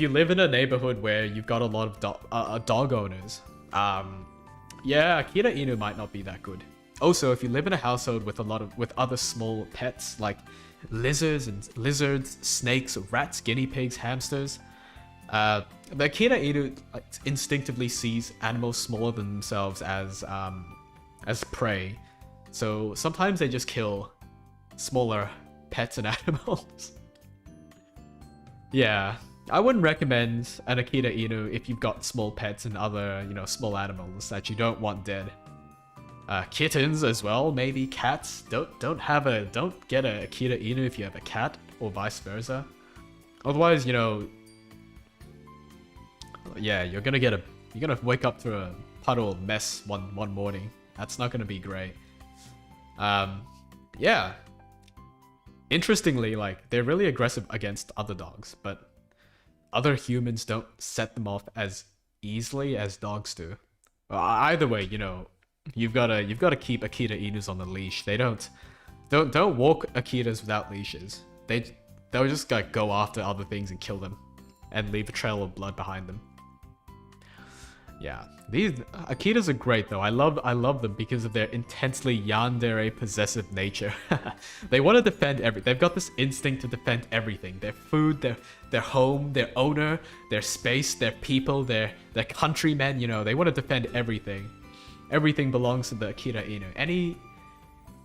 live in a neighborhood where you've got a lot of dog owners, yeah, Akita Inu might not be that good. Also, if you live in a household with other small pets like lizards, snakes, rats, guinea pigs, hamsters, the Akita Inu instinctively sees animals smaller than themselves as prey. So sometimes they just kill smaller pets and animals. Yeah, I wouldn't recommend an Akita Inu if you've got small pets and other, you know, small animals that you don't want dead. Kittens as well, maybe cats. Don't get a Akita Inu if you have a cat, or vice versa. Otherwise, you know, yeah, you're gonna wake up to a puddle of mess one morning. That's not gonna be great. Yeah. Interestingly, like, they're really aggressive against other dogs, but other humans don't set them off as easily as dogs do. Well, either way, you know, you've gotta keep Akita Inus on the leash. They don't walk Akitas without leashes. They'll just like go after other things and kill them, and leave a trail of blood behind them. Yeah, these Akitas are great though. I love them because of their intensely yandere possessive nature. They want to defend everything. They've got this instinct to defend everything: their food, their home, their owner, their space, their people, their countrymen. You know, they want to defend everything. Everything belongs to the Akita Inu.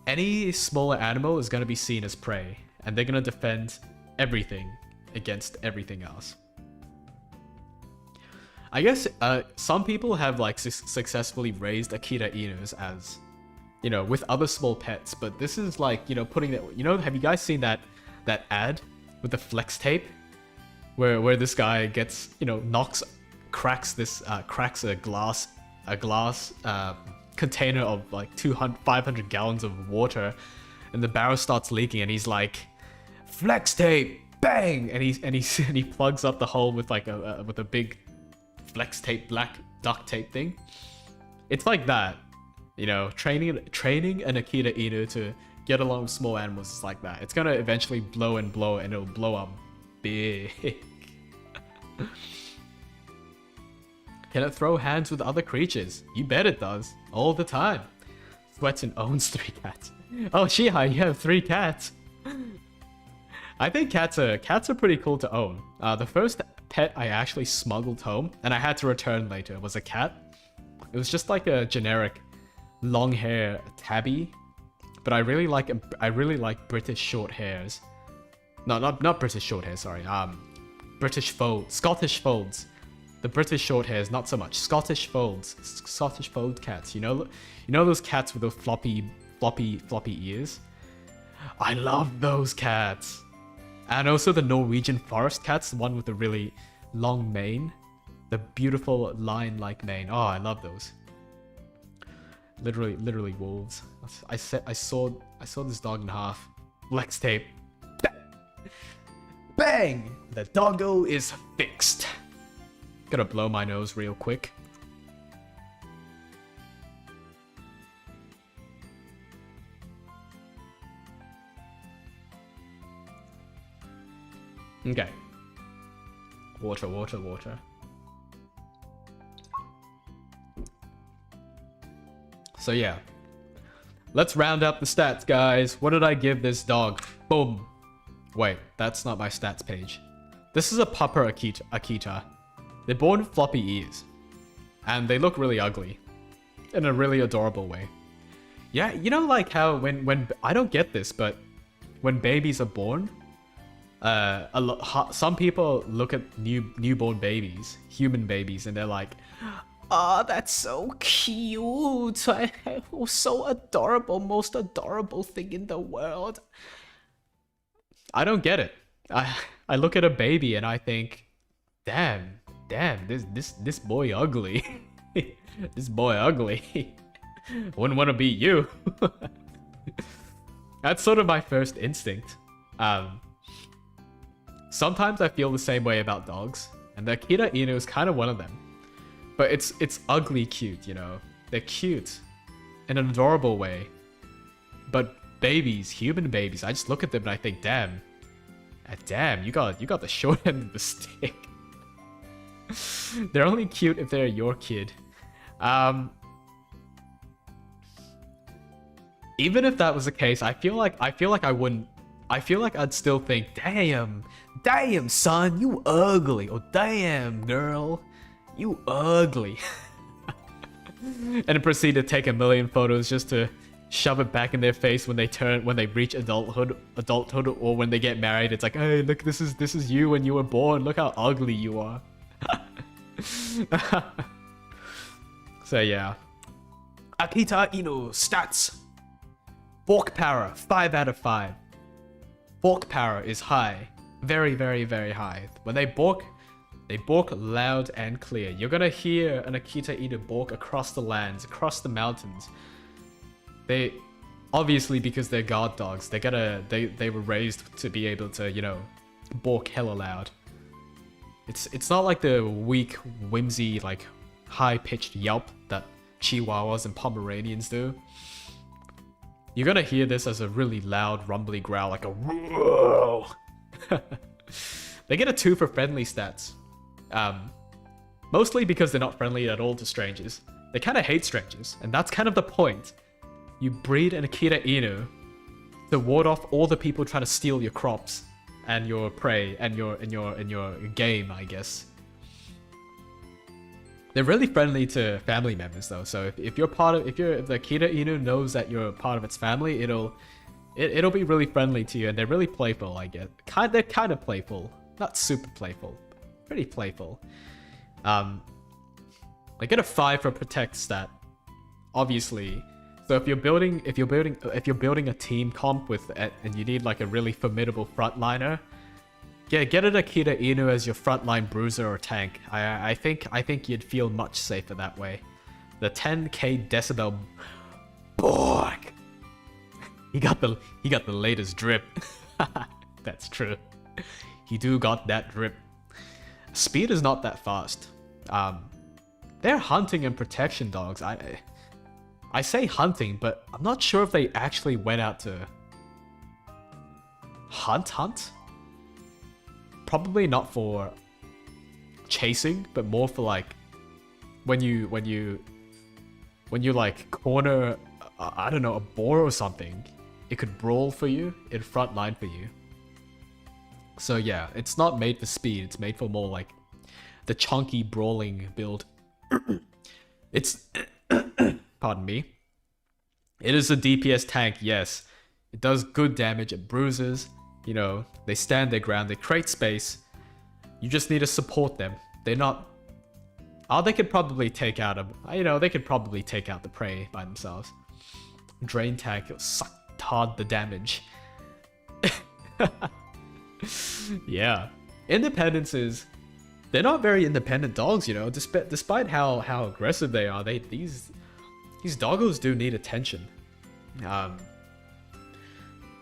Any smaller animal is gonna be seen as prey, and they're gonna defend everything against everything else. I guess some people have like successfully raised Akita Inus as, you know, with other small pets, but this is like, you know, putting that, you know, have you guys seen that ad with the flex tape where this guy gets, you know, cracks a glass container of like 500 gallons of water, and the barrel starts leaking, and he's like, flex tape, bang, and he plugs up the hole with like with a big flex tape, black duct tape thing. It's like that, you know, training an Akita Inu to get along with small animals is like that. It's gonna eventually blow, and it'll blow up big. Can it throw hands with other creatures? You bet it does, all the time. Sweatin owns 3 cats. Oh, Shihai, you have 3 cats. I think cats are pretty cool to own. The first pet I actually smuggled home, and I had to return later, was a cat. It was just like a generic long hair tabby, but I really like British short hairs. No, not British short hair, sorry. Scottish folds. The British short hairs, not so much. Scottish fold cats. You know those cats with those floppy ears? I love those cats. And also the Norwegian forest cats, the one with the really long mane. The beautiful lion-like mane. Oh, I love those. Literally wolves. I saw this dog in half. Flex tape. Bang! The doggo is fixed. Gotta blow my nose real quick. Okay. Water. So yeah. Let's round up the stats, guys. What did I give this dog? Boom. Wait, that's not my stats page. This is a pupper Akita. They're born with floppy ears. And they look really ugly. In a really adorable way. Yeah, you know like how when I don't get this, but when babies are born, some people look at newborn babies, human babies, and they're like, "Oh, that's so cute! So adorable, most adorable thing in the world." I don't get it. I look at a baby and I think, damn, this boy ugly. This boy ugly. Wouldn't want to be you. That's sort of my first instinct. Sometimes I feel the same way about dogs, and the Akita Inu is kind of one of them. But it's ugly cute, you know. They're cute in an adorable way. But babies, human babies, I just look at them and I think, damn, you got the short end of the stick. They're only cute if they're your kid. Even if that was the case, I feel like I wouldn't. I feel like I'd still think, damn son, you ugly, or damn girl, you ugly. And proceed to take a million photos just to shove it back in their face when they reach adulthood, or when they get married. It's like, hey, look, this is you when you were born. Look how ugly you are. So yeah, Akita Inu stats. Fork power 5 out of 5. Fork power is high, very high. When they balk, They bark loud and clear. You're gonna hear an Akita Inu bark across the lands, across the mountains. They, obviously because they're guard dogs, they were raised to be able to, you know, bark hella loud. It's not like the weak, whimsy, like high-pitched yelp that Chihuahuas and Pomeranians do. You're gonna hear this as a really loud, rumbly growl, like a whoa. They get a 2 for friendly stats. Mostly because they're not friendly at all to strangers. They kind of hate strangers, and that's kind of the point. You breed an Akita Inu to ward off all the people trying to steal your crops and your prey and your game, I guess. They're really friendly to family members though, so if the Akita Inu knows that you're part of its family, it'll be really friendly to you, and they're really playful, I guess. They're kind of playful, not super playful, pretty playful. They get a 5 for protect stat, obviously. So if you're building a team comp with and you need like a really formidable frontliner, get an Akita Inu as your frontline bruiser or tank. I think you'd feel much safer that way. The 10k decibel Borg. He got the latest drip. That's true. He do got that drip. Speed is not that fast. They're hunting and protection dogs. I say hunting, but I'm not sure if they actually went out to hunt. Probably not for chasing, but more for like when you like corner, I don't know, a boar or something, it could brawl for you, it'd front line for you. So yeah, it's not made for speed, it's made for more like the chunky brawling build. It's pardon me. It is a DPS tank, yes. It does good damage, it bruises, you know, they stand their ground, they create space. You just need to support them. They're not... Oh, they could probably take out they could probably take out the prey by themselves. Drain tank, it'll suck hard the damage. Yeah. Independences, they're not very independent dogs, you know, despite how aggressive they are. These doggos do need attention.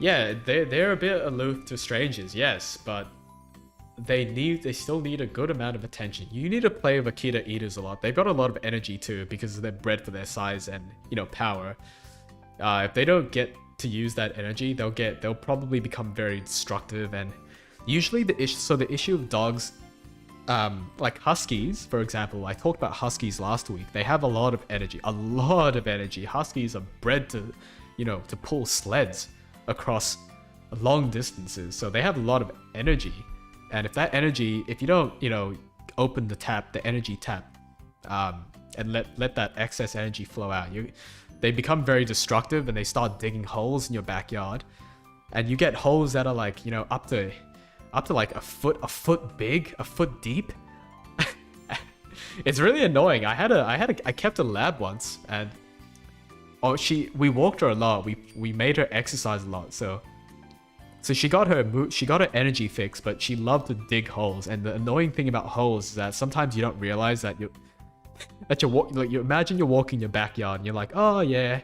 Yeah, they're a bit aloof to strangers, yes, but they still need a good amount of attention. You need to play with Akita Eaters a lot. They've got a lot of energy too because they're bred for their size and, you know, power. If they don't get to use that energy, they'll probably become very destructive. And usually the issue of dogs, like huskies, for example, I talked about huskies last week. They have a lot of energy. Huskies are bred to, you know, to pull sleds across long distances, so they have a lot of energy. And if that energy, if you don't, you know, open the energy tap, and let that excess energy flow out, they become very destructive and they start digging holes in your backyard, and you get holes that are like, you know, up to like a foot big, a foot deep. It's really annoying. I kept a lab once, and we walked her a lot. We made her exercise a lot. So she got her energy fix, but she loved to dig holes. And the annoying thing about holes is that sometimes you don't realize that you imagine you're walking your backyard and you're like, oh yeah,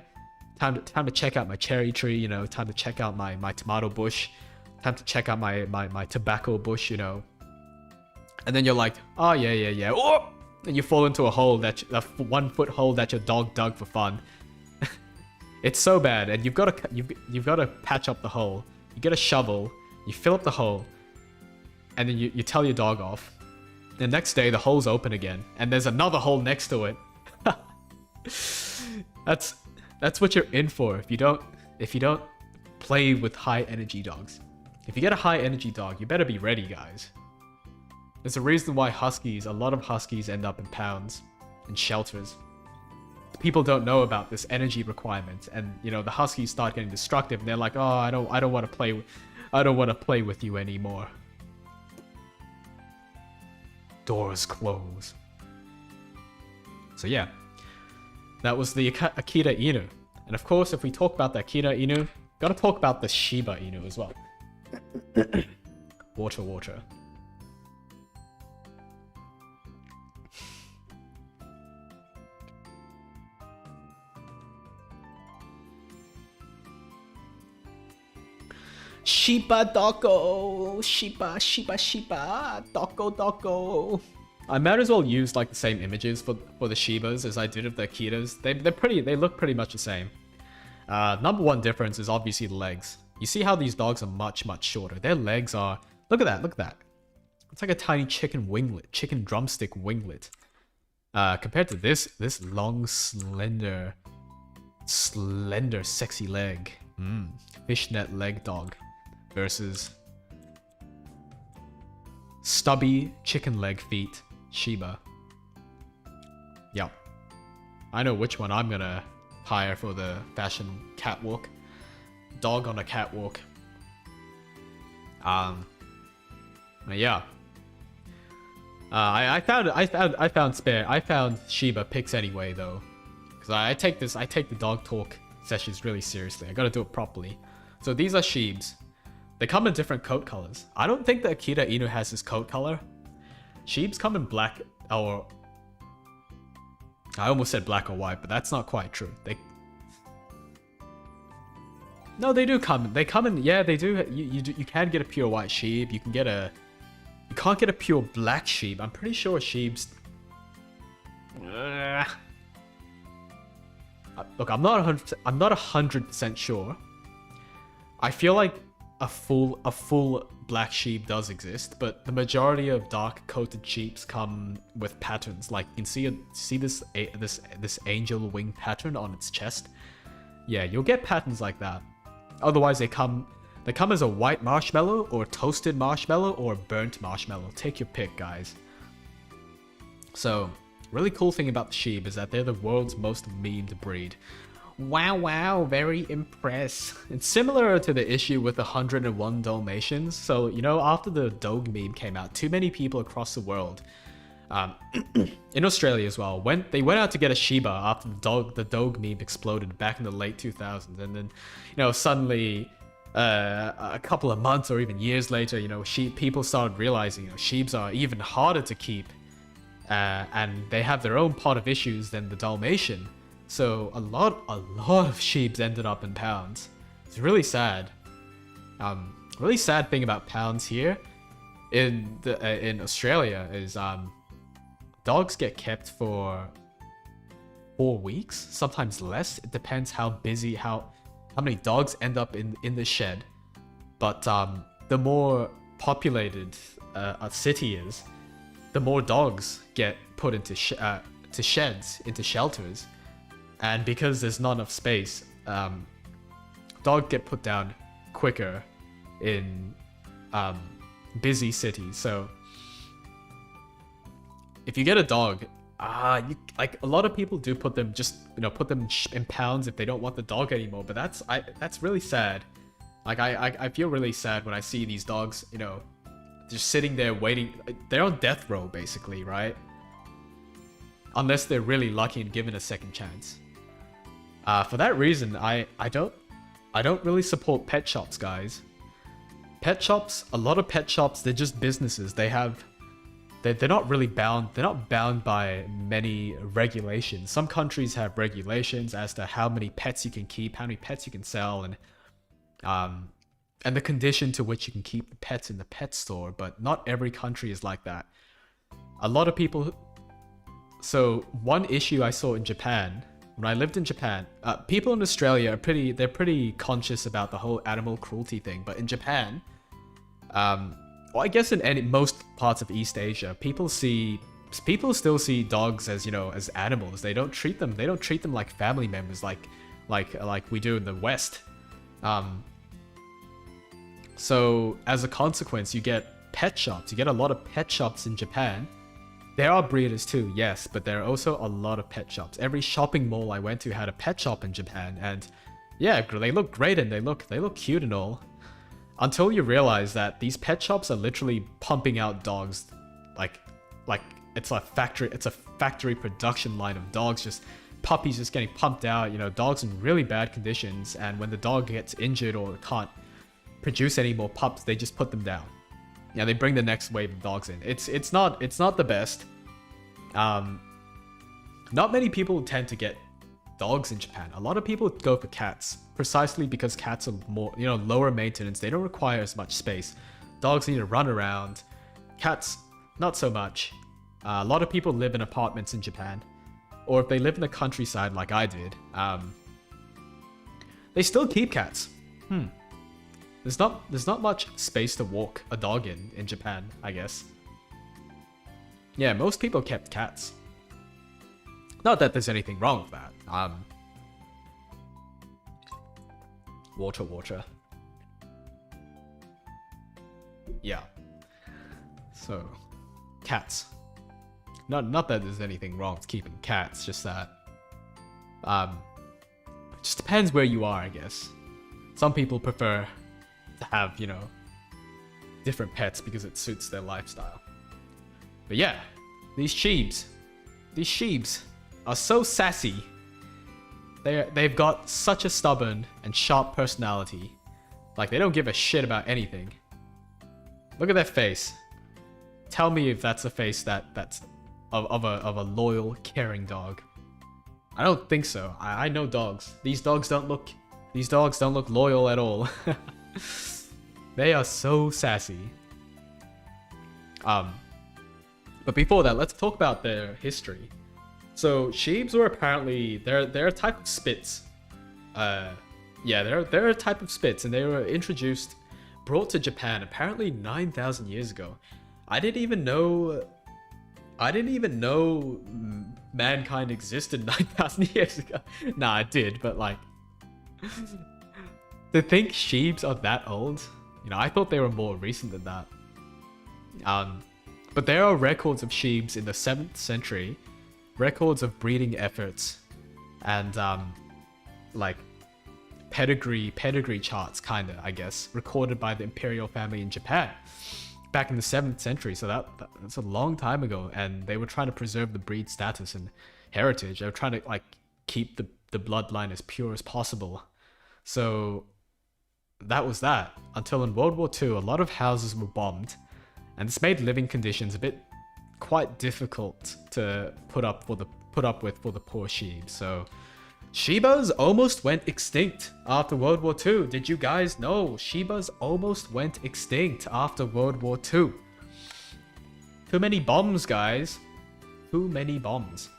time to check out my cherry tree, you know, time to check out my tomato bush, time to check out my tobacco bush, you know. And then you're like, oh yeah, oh! And you fall into a hole a 1 foot hole that your dog dug for fun. It's so bad, and you've got to patch up the hole. You get a shovel, you fill up the hole, and then you tell your dog off. The next day the hole's open again, and there's another hole next to it. That's what you're in for if you don't play with high energy dogs. If you get a high energy dog, you better be ready, guys. There's a reason why a lot of huskies end up in pounds and shelters. People don't know about this energy requirement, and you know, the huskies start getting destructive and they're like, oh, I don't want to play with you anymore. Doors close. So yeah, that was the Akita Inu. And of course, if we talk about the Akita Inu, gotta talk about the Shiba Inu as well. Water. Shiba doggo, Shiba doggo. I might as well use like the same images for the shibas as I did of the akitas. They look pretty much the same. Number one difference is obviously the legs. You see how these dogs are much shorter. Their legs are, look at that. It's like a tiny chicken winglet, chicken drumstick winglet. Compared to this long, slender, sexy leg. Fishnet leg dog versus stubby chicken leg feet Shiba. Yep. I know which one I'm gonna hire for the fashion catwalk. Dog on a catwalk. Yeah. I found Shiba pics anyway though, because I take the dog talk sessions really seriously. I gotta do it properly. So these are Shibs. They come in different coat colors. I don't think the Akita Inu has this coat color. Shibs come in black, or I almost said black or white, but that's not quite true. No, they do come. They come in. Yeah, they do. You can get a pure white sheep. You can't get a pure black sheep. I'm pretty sure sheeps. Look, I'm not 100% sure. I feel like a full black sheep does exist, but the majority of dark coated sheeps come with patterns. Like you can see this angel wing pattern on its chest. Yeah, you'll get patterns like that. Otherwise, they come as a white marshmallow, or toasted marshmallow, or burnt marshmallow. Take your pick, guys. So, really cool thing about the sheep is that they're the world's most memed breed. Wow, very impressed. It's similar to the issue with the 101 Dalmatians. So, you know, after the dog meme came out, too many people across the world, in Australia as well, they went out to get a Shiba after the dog meme exploded back in the late 2000s. And then, you know, suddenly, a couple of months or even years later, you know, people started realizing, you know, sheeps are even harder to keep, and they have their own pot of issues than the Dalmatian. So a lot of sheeps ended up in pounds. It's really sad. Really sad thing about pounds here in Australia is dogs get kept for 4 weeks, sometimes less. It depends how busy, how many dogs end up in the shed. But the more populated a city is, the more dogs get put into sheds, into shelters. And because there's not enough space, dogs get put down quicker in busy cities. So if you get a dog, like a lot of people do put them in pounds if they don't want the dog anymore. But that's really sad. Like I feel really sad when I see these dogs, you know, just sitting there waiting. They're on death row basically, right? Unless they're really lucky and given a second chance. For that reason, I don't really support pet shops, guys. Pet shops, a lot of pet shops, they're just businesses. They're not really bound. They're not bound by many regulations. Some countries have regulations as to how many pets you can keep, how many pets you can sell, and the condition to which you can keep the pets in the pet store. But not every country is like that. A lot of people. So one issue I saw in Japan. When I lived in Japan, people in Australia they're pretty conscious about the whole animal cruelty thing. But in Japan, well, I guess in most parts of East Asia, people still see dogs as, you know, as animals. They don't treat them like family members like we do in the West. So as a consequence, you get pet shops. You get a lot of pet shops in Japan. There are breeders too, yes, but there are also a lot of pet shops. Every shopping mall I went to had a pet shop in Japan, and yeah, they look great and they look cute and all. Until you realize that these pet shops are literally pumping out dogs, like it's a factory production line of dogs, puppies just getting pumped out, you know, dogs in really bad conditions, and when the dog gets injured or can't produce any more pups, they just put them down. Yeah, they bring the next wave of dogs in. It's not the best. Not many people tend to get dogs in Japan. A lot of people go for cats precisely because cats are more, lower maintenance. They don't require as much space. Dogs need to run around. Cats, not so much. A lot of people live in apartments in Japan, or if they live in the countryside like I did, they still keep cats. There's not much space to walk a dog in Japan, I guess. Yeah, most people kept cats. Not that there's anything wrong with that. Water. Yeah. So, cats. Not that there's anything wrong with keeping cats, just that it just depends where you are, I guess. Some people prefer to have, different pets because it suits their lifestyle. But yeah, these sheeps are so sassy. They've got such a stubborn and sharp personality. Like, they don't give a shit about anything. Look at their face. Tell me if that's a face that's of a loyal, caring dog. I don't think so. I know dogs. These dogs don't look loyal at all. They are so sassy. But before that, let's talk about their history. So sheeps were apparently they're a type of Spitz. Yeah, they're a type of Spitz, and they were brought to Japan apparently 9,000 years ago. I didn't even know mankind existed 9,000 years ago. Nah, I did, but like, to think sheeps are that old, I thought they were more recent than that. But there are records of sheeps in the 7th century, records of breeding efforts, and like pedigree charts, kinda, I guess, recorded by the imperial family in Japan back in the 7th century. So that's a long time ago, and they were trying to preserve the breed status and heritage. They were trying to like keep the bloodline as pure as possible. So that was that, until in World War II a lot of houses were bombed, and this made living conditions quite difficult to put up with for the poor sheep. So shibas almost went extinct after World War II. Did you guys know shibas almost went extinct after World War II? Too many bombs, guys. Too many bombs.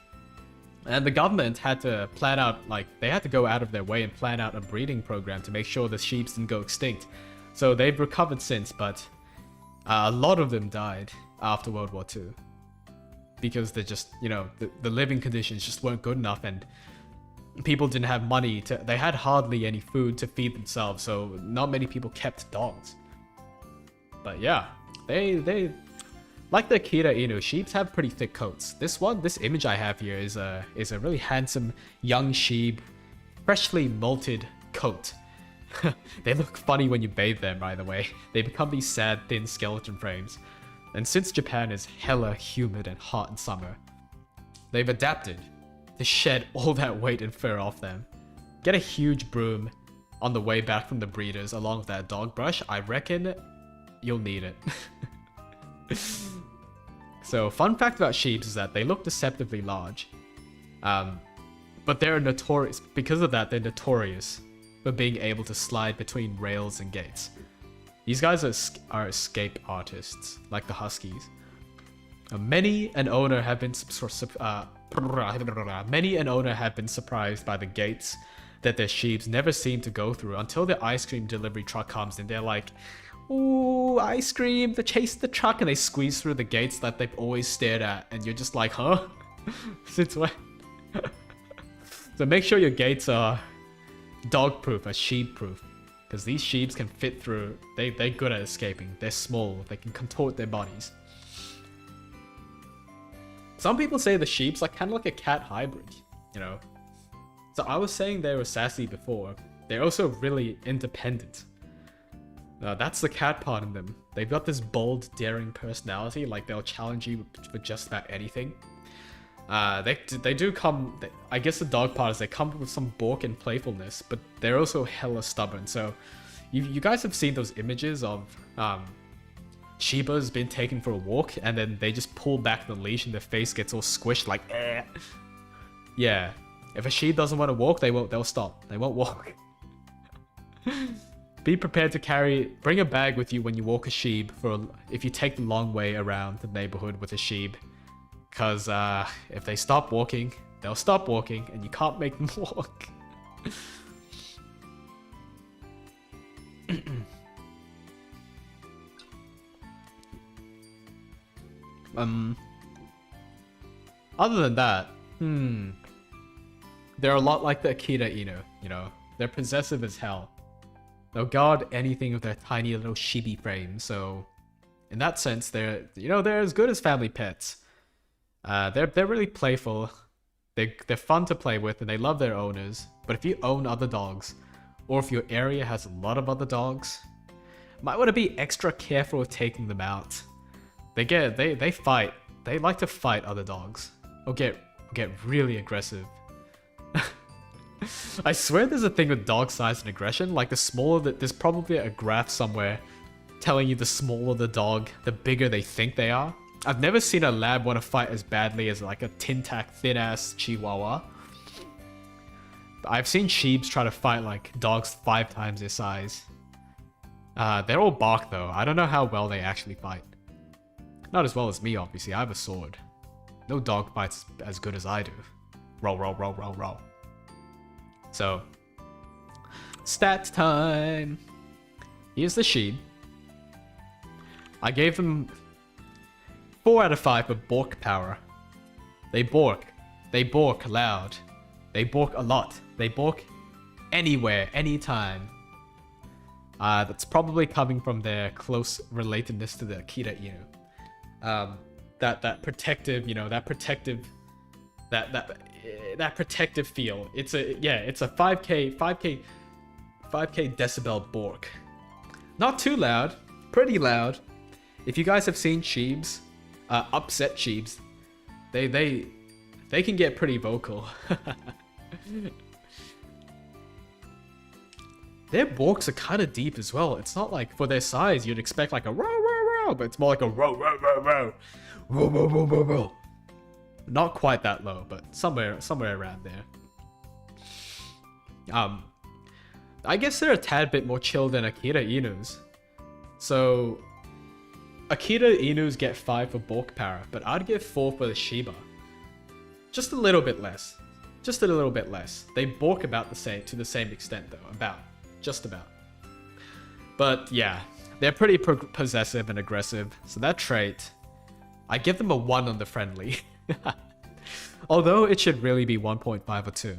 And the government had to plan out, they had to go out of their way and plan out a breeding program to make sure the sheep didn't go extinct. So they've recovered since, but a lot of them died after World War II. Because they just, the living conditions just weren't good enough, and people didn't have money they had hardly any food to feed themselves, so not many people kept dogs. But yeah, they like the Akita Inu, sheeps have pretty thick coats. This image I have here is a really handsome young sheep, freshly molted coat. They look funny when you bathe them, by the way. They become these sad, thin skeleton frames. And since Japan is hella humid and hot in summer, they've adapted to shed all that weight and fur off them. Get a huge broom on the way back from the breeders along with that dog brush. I reckon you'll need it. So, fun fact about sheep is that they look deceptively large. But they're notorious, because of that, they're notorious for being able to slide between rails and gates. These guys are escape artists, like the huskies. Many an owner have been surprised by the gates that their sheep never seem to go through until the ice cream delivery truck comes and they're like, ooh, ice cream, they chase the truck, and they squeeze through the gates that they've always stared at, and you're just like, huh? Since when? So make sure your gates are dog-proof or sheep-proof, because these sheeps can fit through. They're good at escaping. They're small. They can contort their bodies. Some people say the sheeps are kind of like a cat hybrid, So I was saying they were sassy before. They're also really independent. That's the cat part in them. They've got this bold, daring personality, like they'll challenge you with just about anything. They do come, I guess the dog part is they come with some balk and playfulness, but they're also hella stubborn. So you guys have seen those images of Shiba's been taken for a walk and then they just pull back the leash and their face gets all squished like, eh. Yeah, If a sheep doesn't want to walk, they'll stop. They won't walk. Be prepared to bring a bag with you when you walk a sheep if you take the long way around the neighborhood with a sheep. Because if they stop walking, they'll stop walking and you can't make them walk. Other than that, they're a lot like the Akita Inu, you know. They're possessive as hell. They'll guard anything with their tiny little chibi frame, so in that sense, they're as good as family pets. They're really playful. They're fun to play with, and they love their owners. But if you own other dogs, or if your area has a lot of other dogs, might want to be extra careful with taking them out. They fight. They like to fight other dogs. Or get really aggressive. I swear there's a thing with dog size and aggression. Like there's probably a graph somewhere telling you the smaller the dog, the bigger they think they are. I've never seen a lab want to fight as badly as like a tin tack thin ass chihuahua. I've seen sheeps try to fight like dogs 5 times their size. They're all bark though. I don't know how well they actually fight. Not as well as me, obviously. I have a sword. No dog fights as good as I do. Roll, roll, roll, roll, roll. So, stats time. Here's the sheep. I gave them 4 out of 5 for bork power. They bork. They bork loud. They bork a lot. They bork anywhere, anytime. That's probably coming from their close relatedness to the Akita Inu. That protective, you know, that protective feel. It's a 5k decibel bork. Not too loud, pretty loud. If you guys have seen sheeps, upset sheeps, they can get pretty vocal. Their borks are kind of deep as well. It's not like for their size you'd expect like a row row row, but it's more like a row row row row row row row row row. Not quite that low, but somewhere around there. I guess they're a tad bit more chill than Akita Inus. So Akita Inus get 5 for bulk power, but I'd give 4 for the Shiba. Just a little bit less. Just a little bit less. They balk about the same, to the same extent though. Just about. But yeah, they're pretty possessive and aggressive. So that trait, I give them a 1 on the friendly. Although it should really be 1.5 or 2.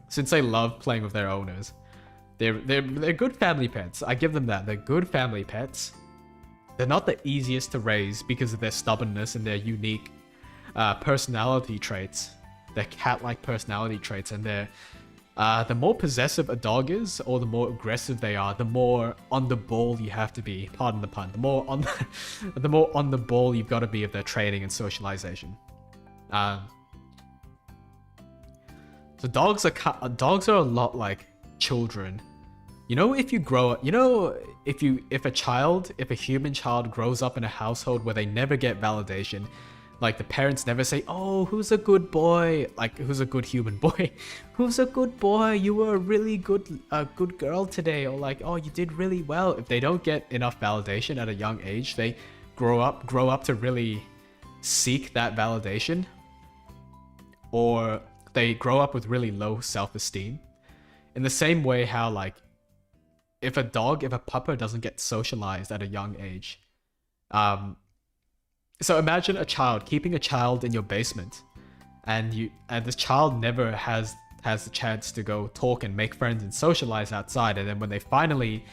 Since they love playing with their owners. They're good family pets. I give them that. They're good family pets. They're not the easiest to raise because of their stubbornness and their unique personality traits. Their cat-like personality traits, and the more possessive a dog is, or the more aggressive they are, the more on the ball you have to be. Pardon the pun. The more on the ball you've got to be of their training and socialization. So dogs are a lot like children. You know, if you grow up, you know, if a human child grows up in a household where they never get validation, like the parents never say, "Oh, who's a good boy?" Like, who's a good human boy? Who's a good boy? You were a really good girl today, or like, "Oh, you did really well." If they don't get enough validation at a young age, they grow up to really seek that validation, or they grow up with really low self-esteem. In the same way how, like, if a pupper doesn't get socialized at a young age, so imagine keeping a child in your basement, and this child never has the chance to go talk and make friends and socialize outside, and then when they finally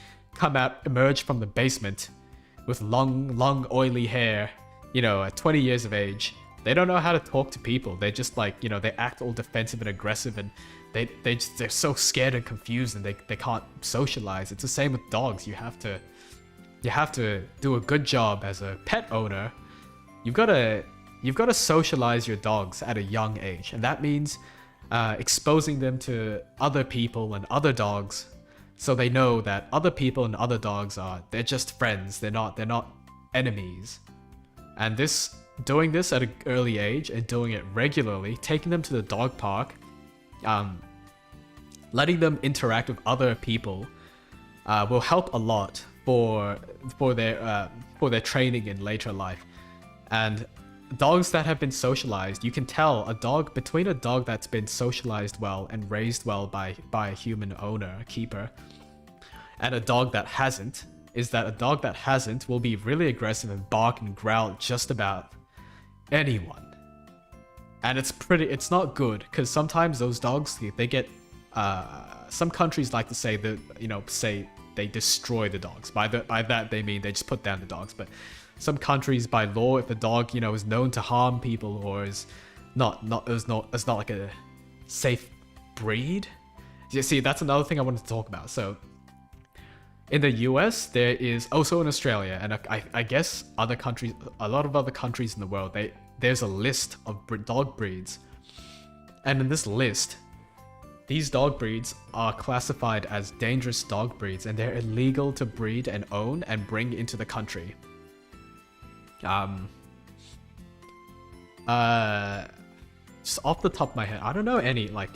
emerge from the basement with long oily hair, you know, at 20 years of age, they don't know how to talk to people. They're just like, you know, they act all defensive and aggressive, and they're so scared and confused, and they can't socialize. It's the same with dogs. You have to do a good job as a pet owner. You've got to socialize your dogs at a young age, and that means exposing them to other people and other dogs, so they know that other people and other dogs they're just friends. They're not enemies. And doing this at an early age and doing it regularly, taking them to the dog park, letting them interact with other people will help a lot for their training in later life. And dogs that have been socialized, you can tell between a dog that's been socialized well and raised well by a human owner, a keeper, and a dog that hasn't, is that a dog that hasn't will be really aggressive and bark and growl at just about anyone. And it's not good, because sometimes those dogs, they get, some countries like to say that, say they destroy the dogs. By that they mean they just put down the dogs. But some countries, by law, if a dog, is known to harm people or is not like a safe breed. You see, that's another thing I wanted to talk about. So in the US, there is also in Australia, and I guess other countries, a lot of other countries in the world, there's a list of dog breeds. And in this list, these dog breeds are classified as dangerous dog breeds, and they're illegal to breed and own and bring into the country. Just off the top of my head, I don't know any, like,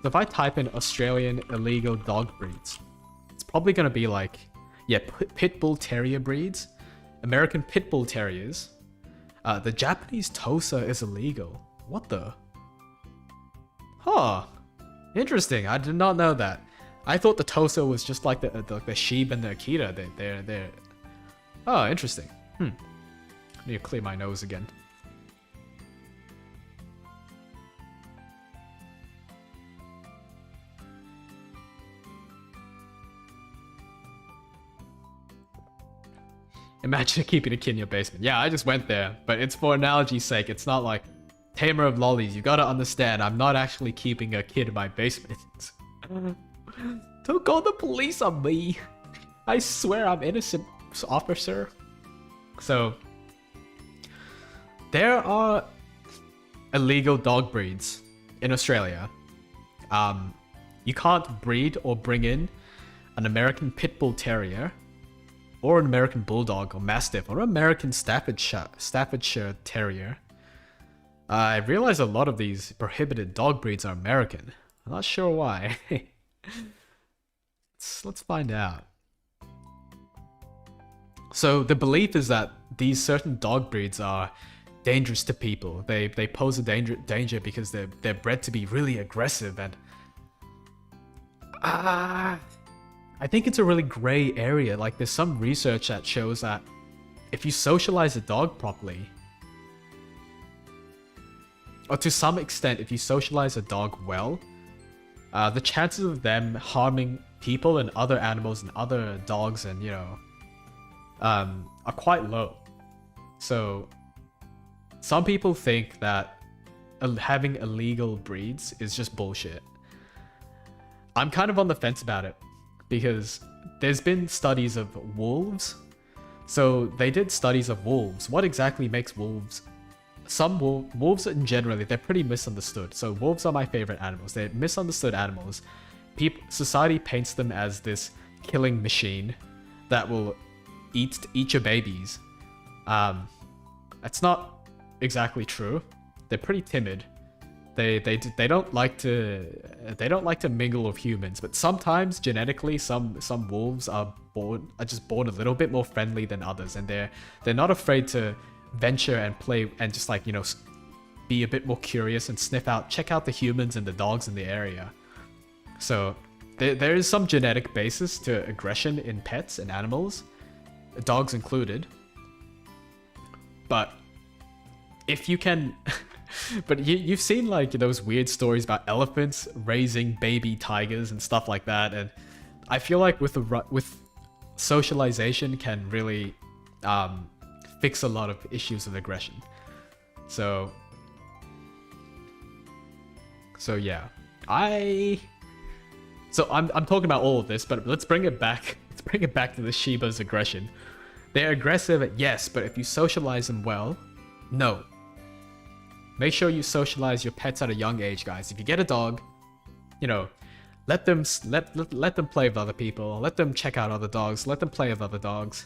if I type in Australian illegal dog breeds, it's probably gonna be like, yeah, pit bull terrier breeds, American pit bull terriers, the Japanese Tosa is illegal. What the? Huh. Interesting. I did not know that. I thought the Tosa was just like the Shib and the Akita. They're. Oh, interesting. I need to clear my nose again. Imagine keeping a kid in your basement. Yeah, I just went there, but it's for analogy's sake. It's not like Tamer of Lollies. You gotta understand, I'm not actually keeping a kid in my basement. Don't call the police on me. I swear I'm innocent, officer. So, there are illegal dog breeds in Australia. You can't breed or bring in an American Pit Bull Terrier, or an American Bulldog or Mastiff, or American Staffordshire Terrier. I realize a lot of these prohibited dog breeds are American. I'm not sure why. Let's find out. So the belief is that these certain dog breeds are dangerous to people. They pose a danger because they're bred to be really aggressive, and I think it's a really gray area. Like, there's some research that shows that if you socialize a dog properly, or to some extent, if you socialize a dog well, the chances of them harming people and other animals and other dogs and, are quite low. So, some people think that having illegal breeds is just bullshit. I'm kind of on the fence about it, because there's been studies of wolves. So they did studies of wolves. What exactly makes wolves? Some wolves in general, they're pretty misunderstood. So wolves are my favorite animals. They're misunderstood animals. Society paints them as this killing machine that will eat your babies. That's not exactly true. They're pretty timid. They don't like to mingle with humans, but sometimes genetically some wolves are just born a little bit more friendly than others, and they're not afraid to venture and play and just like, be a bit more curious and check out the humans and the dogs in the area. So there is some genetic basis to aggression in pets and animals, dogs included. But if you can but you've seen like those weird stories about elephants raising baby tigers and stuff like that, and I feel like with socialization can really fix a lot of issues of aggression. So yeah, I'm talking about all of this, but let's bring it back. Let's bring it back to the Shiba's aggression. They're aggressive, yes, but if you socialize them well, no. Make sure you socialize your pets at a young age, guys. If you get a dog, let them play with other people. Let them check out other dogs. Let them play with other dogs.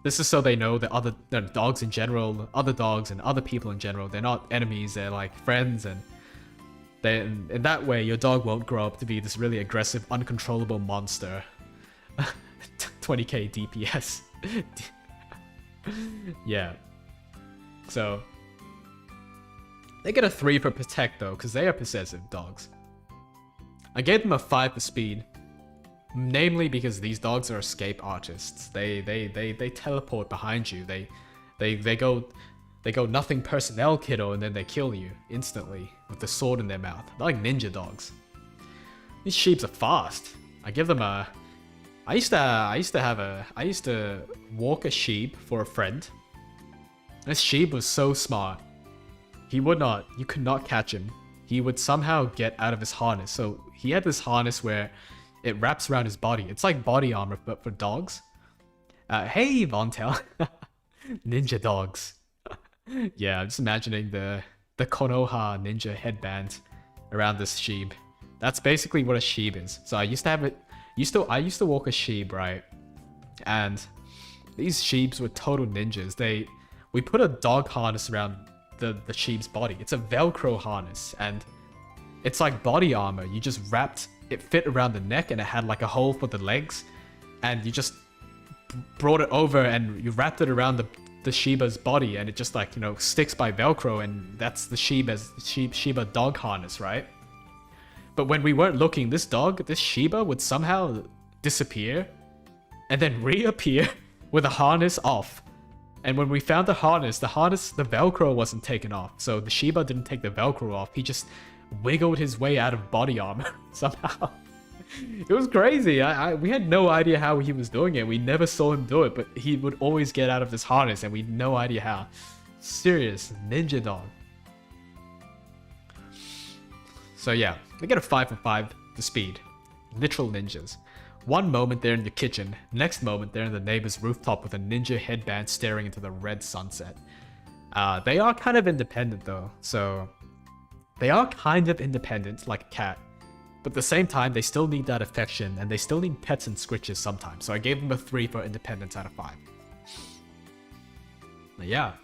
This is so they know that dogs in general, other dogs and other people in general, they're not enemies. They're like friends, and Then in that way, your dog won't grow up to be this really aggressive, uncontrollable monster. 20k DPS. Yeah. So they get a 3 for protect though, because they are possessive dogs. I gave them a 5 for speed, namely because these dogs are escape artists. They teleport behind you. They go nothing personnel, kiddo, and then they kill you instantly with the sword in their mouth. They're like ninja dogs. These sheeps are fast. I give them a. I used to walk a sheep for a friend. This sheep was so smart. You could not catch him. He would somehow get out of his harness. So he had this harness where it wraps around his body. It's like body armor, but for dogs. Hey, Vontel. Ninja dogs. Yeah, I'm just imagining the Konoha ninja headband around this sheep. That's basically what a sheep is. So I used to have it. I used to walk a sheep, right? And these sheeps were total ninjas. We put a dog harness around the sheep's body. It's a Velcro harness, and it's like body armor. You just wrapped it, fit around the neck, and it had like a hole for the legs, and you just brought it over and you wrapped it around the Shiba's body, and it just like, you know, sticks by Velcro, and that's the Shiba dog harness, right? But when we weren't looking, this Shiba would somehow disappear and then reappear with a harness off. And when we found the harness, the Velcro wasn't taken off. So the Shiba didn't take the Velcro off. He just wiggled his way out of body armor somehow. It was crazy. We had no idea how he was doing it. We never saw him do it, but he would always get out of this harness, and we had no idea how. Serious ninja dog. So yeah, they get a 5 for 5 for speed. Literal ninjas. One moment they're in the kitchen, next moment they're in the neighbor's rooftop with a ninja headband staring into the red sunset. They are kind of independent though, so they are kind of independent like a cat. But at the same time, they still need that affection, and they still need pets and scritches sometimes. So I gave them a 3 for independence out of 5. Yeah.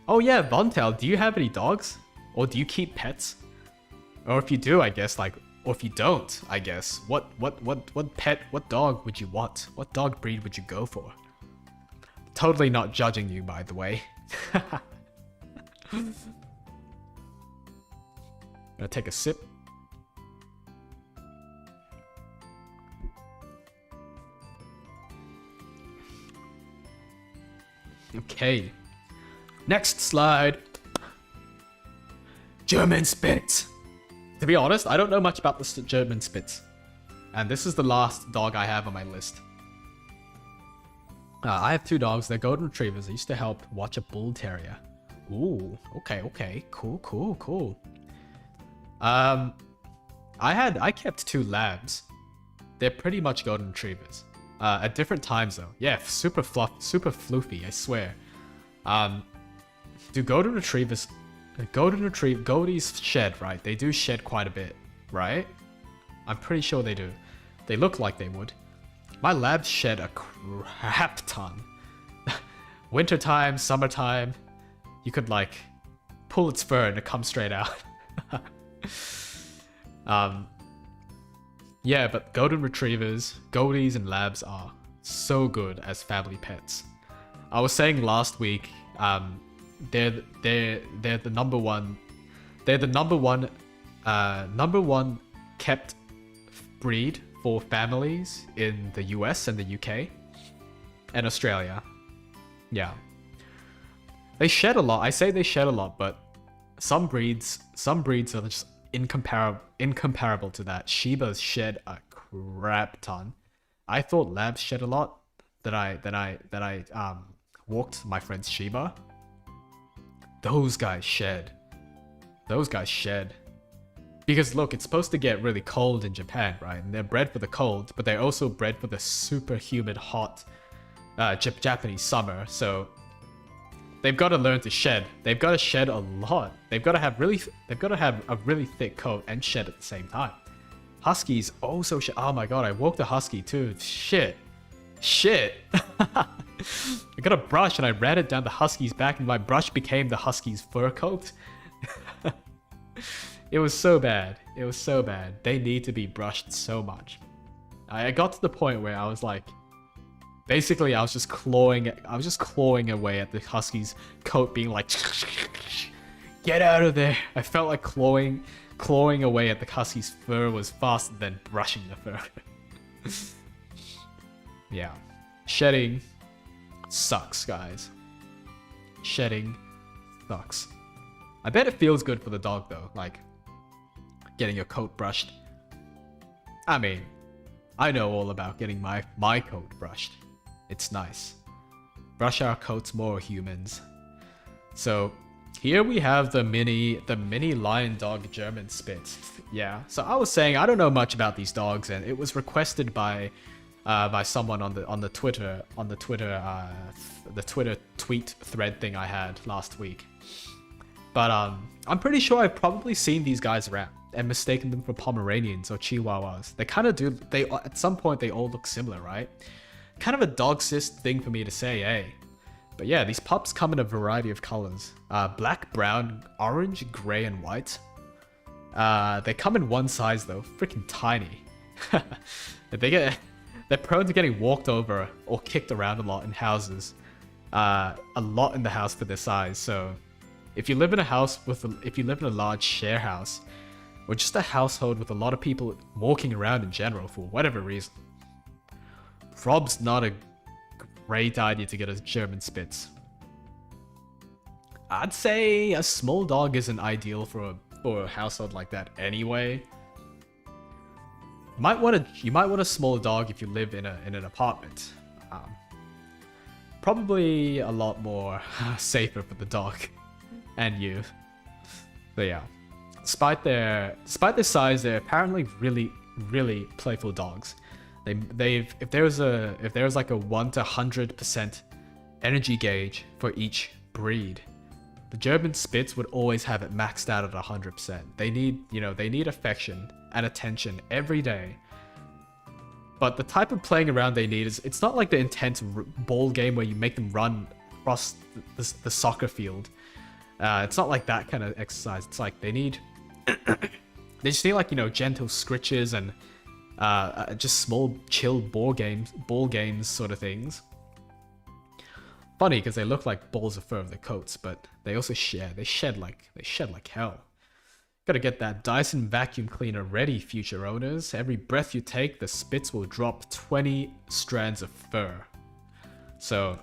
Oh yeah, Vontel, do you have any dogs? Or do you keep pets? Or if you do, I guess, like, or if you don't, I guess, what pet, what dog would you want? What dog breed would you go for? Totally not judging you, by the way. Gonna take a sip. Okay. Next slide. German Spitz. To be honest, I don't know much about the German Spitz. And this is the last dog I have on my list. I have 2 dogs. They're golden retrievers. I used to help watch a bull terrier. Ooh, okay. Cool. I kept 2 labs. They're pretty much golden retrievers. At different times though. Yeah, super floofy, I swear. Do golden retrievers... Goldies shed, right? They do shed quite a bit, right? I'm pretty sure they do. They look like they would. My labs shed a crap ton. Wintertime, summertime, you could like pull its fur and it comes straight out. Yeah, but golden retrievers, goldies and labs are so good as family pets. I was saying last week, they're the number one kept breed for families in the US and the UK and Australia. Yeah, they shed a lot. I say they shed a lot, but some breeds are just incomparable to that. Shibas shed a crap ton. I thought labs shed a lot. That I walked my friend's Shiba. Those guys shed. Because look, it's supposed to get really cold in Japan, right? And they're bred for the cold, but they're also bred for the super humid, hot Japanese summer. So they've got to learn to shed. They've got to shed a lot. They've got to have a really thick coat and shed at the same time. Huskies also shed. Oh my god, I walked a husky too. Shit. I got a brush and I ran it down the husky's back, and my brush became the husky's fur coat. It was so bad. It was so bad. They need to be brushed so much. I got to the point where I was like, basically I was just clawing away at the husky's coat, being like, get out of there. I felt like clawing away at the husky's fur was faster than brushing the fur. Yeah. Shedding sucks, guys. Shedding sucks. I bet it feels good for the dog though, like getting your coat brushed. I mean, I know all about getting my coat brushed. It's nice. Brush our coats more, humans. So here we have the mini lion dog German Spitz. Yeah. So I was saying I don't know much about these dogs, and it was requested by someone on the Twitter tweet thread thing I had last week. But I'm pretty sure I've probably seen these guys around and mistaken them for Pomeranians or Chihuahuas. They kind of do. They at some point they all look similar, right? Kind of a dog-cis thing for me to say, eh? But yeah, these pups come in a variety of colors: black, brown, orange, gray, and white. They come in one size though, freaking tiny. They're prone to getting walked over or kicked around a lot in houses. A lot in the house for their size. So if you live in a large share house, or just a household with a lot of people walking around in general for whatever reason, prob's not a great idea to get a German Spitz. I'd say a small dog isn't ideal for a household like that anyway. You might want a small dog if you live in an apartment. Probably a lot more safer for the dog and you. So yeah, despite their size, they're apparently really playful dogs. If there was like a 1 to 100% energy gauge for each breed, the German Spitz would always have it maxed out at 100%. They need affection and attention every day. But the type of playing around they need is, it's not like the intense ball game where you make them run across the soccer field. It's not like that kind of exercise. It's like they just need like, gentle scritches and just small chill ball games sort of things. Funny because they look like balls of fur of their coats, but they also shed like hell. Gotta get that Dyson vacuum cleaner ready, future owners. Every breath you take, the Spitz will drop 20 strands of fur. So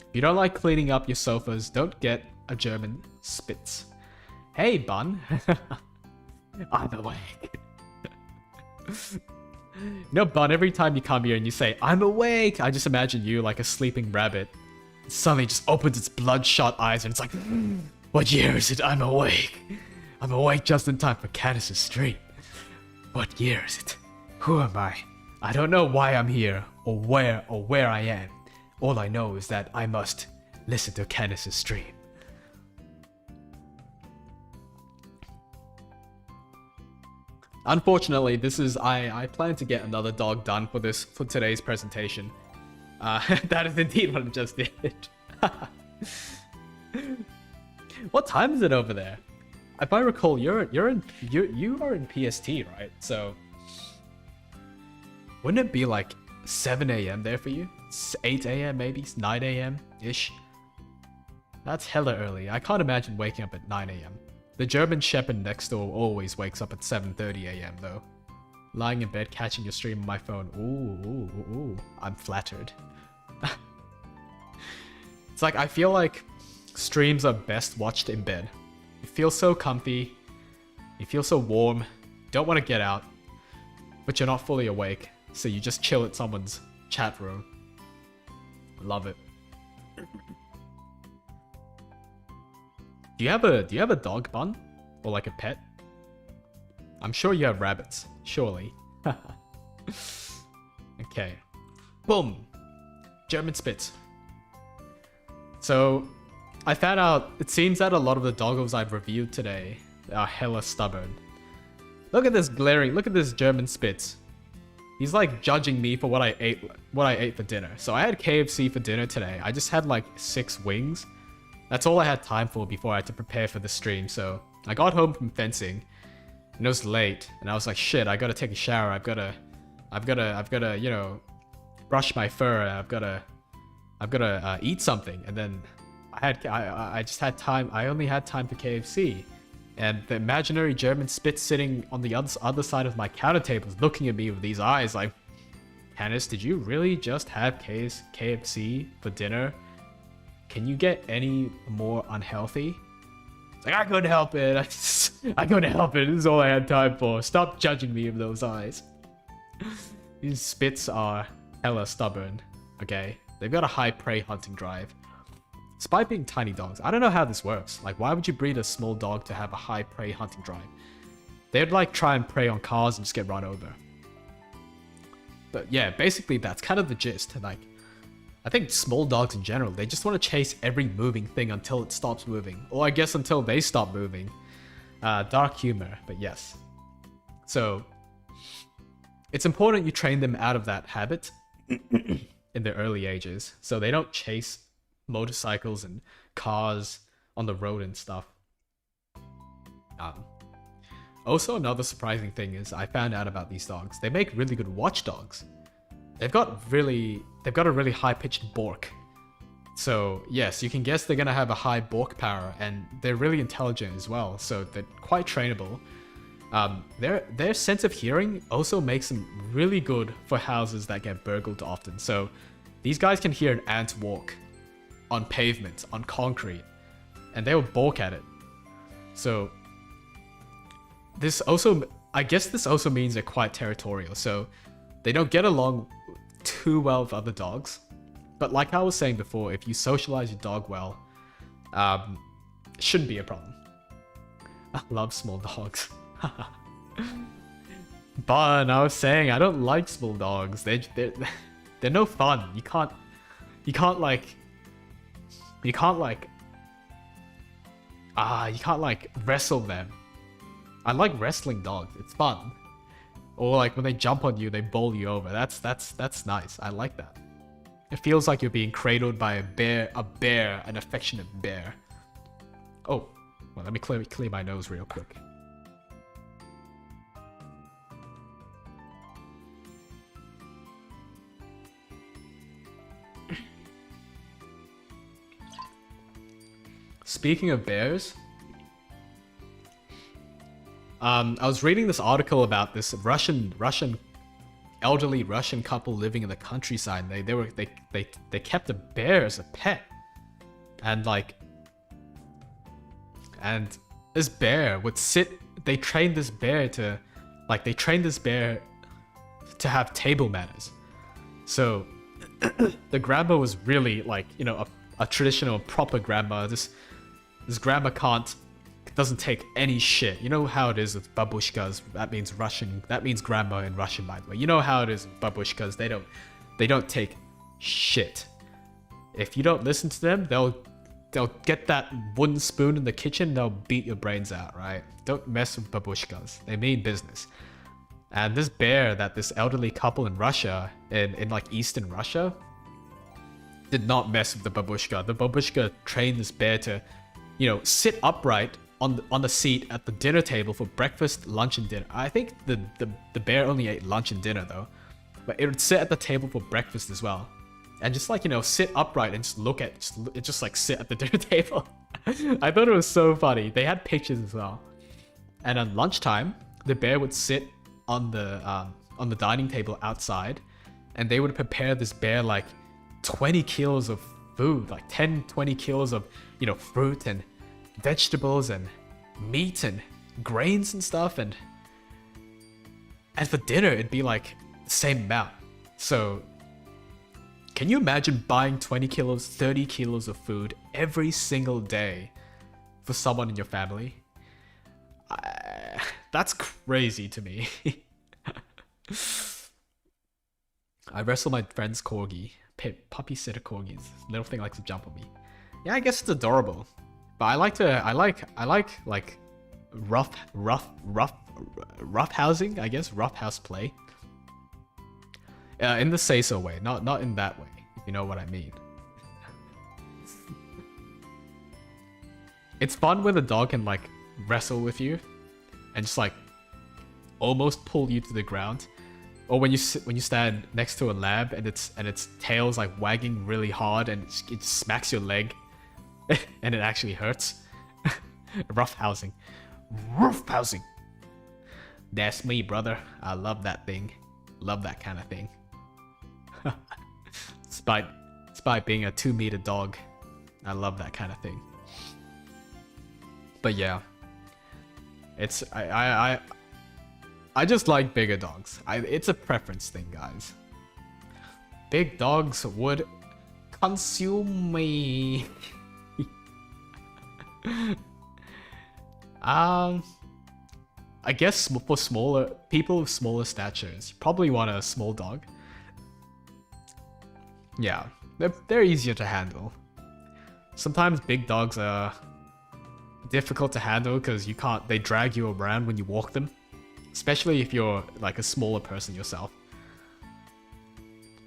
if you don't like cleaning up your sofas, don't get a German Spitz. Hey, Bun. I'm awake. Bun, every time you come here and you say, I'm awake, I just imagine you like a sleeping rabbit. It suddenly just opens its bloodshot eyes and it's like, what year is it? I'm awake. I'm awake just in time for Candace's stream. What year is it? Who am I? I don't know why I'm here or where I am. All I know is that I must listen to Candace's stream. Unfortunately, I plan to get another dog done for today's presentation. That is indeed what I just did. What time is it over there? If I recall, you are in PST, right? So wouldn't it be like 7 a.m. there for you? 8 a.m. maybe 9 a.m. ish. That's hella early. I can't imagine waking up at 9 a.m. The German Shepherd next door always wakes up at 7:30 a.m. though. Lying in bed, catching your stream on my phone. Ooh. I'm flattered. It's like, I feel like streams are best watched in bed. You feel so comfy. You feel so warm. Don't want to get out. But you're not fully awake. So you just chill at someone's chat room. Love it. Do you have a dog, Bun? Or like a pet? I'm sure you have rabbits. Surely. Okay. Boom. German Spitz. So, I found out, it seems that a lot of the doggos I've reviewed today are hella stubborn. Look at this German Spitz. He's like judging me for what I ate for dinner. So I had KFC for dinner today. I just had like 6 wings. That's all I had time for before I had to prepare for the stream. So I got home from fencing, and it was late, and I was like, shit, I gotta take a shower. I've gotta, you know, brush my fur. I've gotta eat something. And then I just had time. I only had time for KFC, and the imaginary German Spitz sitting on the other side of my counter table is looking at me with these eyes like, Hannes, did you really just have KFC for dinner? Can you get any more unhealthy? It's like, I couldn't help it. I couldn't help it. This is all I had time for. Stop judging me with those eyes. These Spitz are hella stubborn, okay? They've got a high prey hunting drive. Despite being tiny dogs, I don't know how this works. Like, why would you breed a small dog to have a high prey hunting drive? They'd like try and prey on cars and just get run over. But yeah, basically that's kind of the gist. Like, I think small dogs in general, they just want to chase every moving thing until it stops moving. Or I guess until they stop moving. Dark humor, but yes. So, it's important you train them out of that habit in their early ages, so they don't chase motorcycles and cars on the road and stuff. Also, another surprising thing is I found out about these dogs. They make really good watchdogs. They've got a really high-pitched bork. So yes, you can guess they're gonna have a high bork power, and they're really intelligent as well. So they're quite trainable. Their sense of hearing also makes them really good for houses that get burgled often. So these guys can hear an ant walk on pavement, on concrete, and they will balk at it. So this also, I guess this also means they're quite territorial. So they don't get along too well with other dogs. But like I was saying before, if you socialize your dog well, it shouldn't be a problem. I love small dogs. But I was saying I don't like small dogs. They're no fun. You can't wrestle them. I like wrestling dogs. It's fun. Or like when they jump on you, they bowl you over. That's nice. I like that. It feels like you're being cradled by an affectionate bear. Oh, well, let me clear my nose real quick. Speaking of bears, I was reading this article about this elderly Russian couple living in the countryside. They kept a bear as a pet, and this bear would sit. They trained this bear to have table manners. So the grandma was really a traditional proper grandma. This grandma doesn't take any shit. You know how it is with babushkas. That means Russian. That means grandma in Russian, by the way. You know how it is with babushkas. They don't take shit. If you don't listen to them, they'll get that wooden spoon in the kitchen. They'll beat your brains out, right? Don't mess with babushkas. They mean business. And this bear that this elderly couple in Russia, in like Eastern Russia, did not mess with the babushka. The babushka trained this bear to, sit upright on the seat at the dinner table for breakfast, lunch, and dinner. I think the bear only ate lunch and dinner though, but it would sit at the table for breakfast as well, and just sit upright and just sit at the dinner table. I thought it was so funny. They had pictures as well. And on lunchtime, the bear would sit on the dining table outside, and they would prepare this bear 20 kilos of food, 20 kilos of fruit and vegetables and meat and grains and stuff, and for dinner it'd be the same amount. So can you imagine buying 20 kilos, 30 kilos of food every single day for someone in your family? That's crazy to me. I wrestle my friend's corgi. Puppy sitter corgis. Little thing likes to jump on me. Yeah, I guess it's adorable. But I like rough housing, I guess, rough house play. In the say-so way, not in that way, if you know what I mean. It's fun when the dog can wrestle with you and just like almost pull you to the ground. Or when you stand next to a lab and its tail's like wagging really hard and it smacks your leg and it actually hurts. Rough housing. Rough housing. That's me, brother. I love that thing. Love that kind of thing. Despite being a 2-meter dog, I love that kind of thing. But yeah, it's I just like bigger dogs. It's a preference thing, guys. Big dogs would consume me. I guess for smaller people with smaller statures, you probably want a small dog. Yeah, they're easier to handle. Sometimes big dogs are difficult to handle because they drag you around when you walk them. Especially if you're like a smaller person yourself.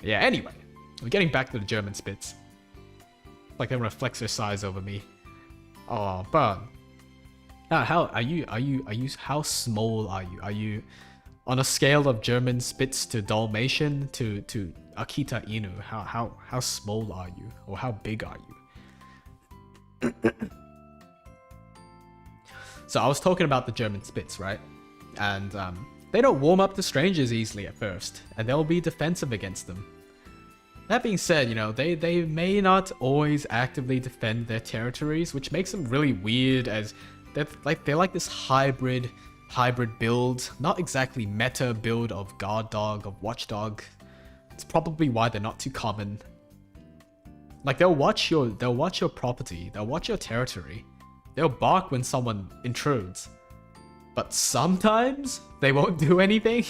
Yeah, anyway, we're getting back to the German Spitz. Like they want to flex their size over me. Oh, but how how small are you? Are you on a scale of German Spitz to Dalmatian to Akita Inu? How small are you? Or how big are you? So I was talking about the German Spitz, right? And they don't warm up to strangers easily at first, and they'll be defensive against them. That being said, you know, they may not always actively defend their territories, which makes them really weird, as they're like this hybrid build, not exactly meta build of guard dog, of watchdog. It's probably why they're not too common. Like they'll watch your property, they'll watch your territory, they'll bark when someone intrudes. But sometimes they won't do anything.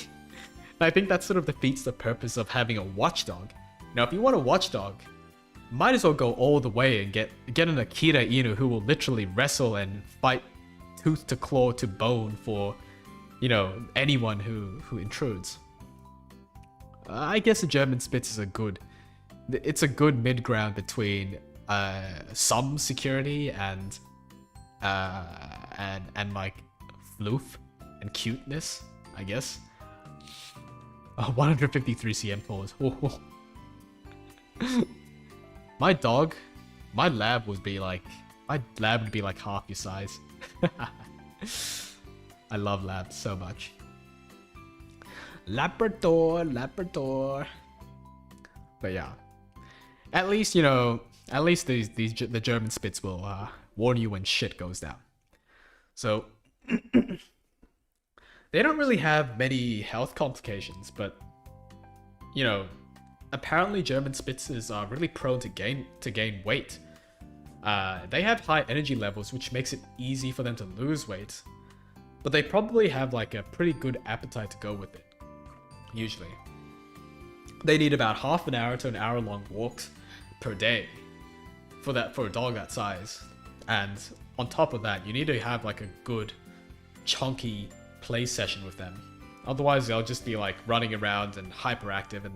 I think that sort of defeats the purpose of having a watchdog. Now, if you want a watchdog, might as well go all the way and get an Akita Inu who will literally wrestle and fight tooth to claw to bone for, you know, anyone who intrudes. I guess the German Spitz is a good mid-ground between some security and like floof and cuteness, I guess. 153 cm pause. My lab would be like half your size. I love labs so much. Labrador. But yeah, at least the German Spitz will warn you when shit goes down. So they don't really have many health complications, but you know, apparently German Spitzes are really prone to gain weight. They have high energy levels, which makes it easy for them to lose weight. But they probably have like a pretty good appetite to go with it. Usually, they need about half an hour to an hour long walks per day for a dog that size. And on top of that, you need to have like a good chunky play session with them. Otherwise, they'll just be like running around and hyperactive and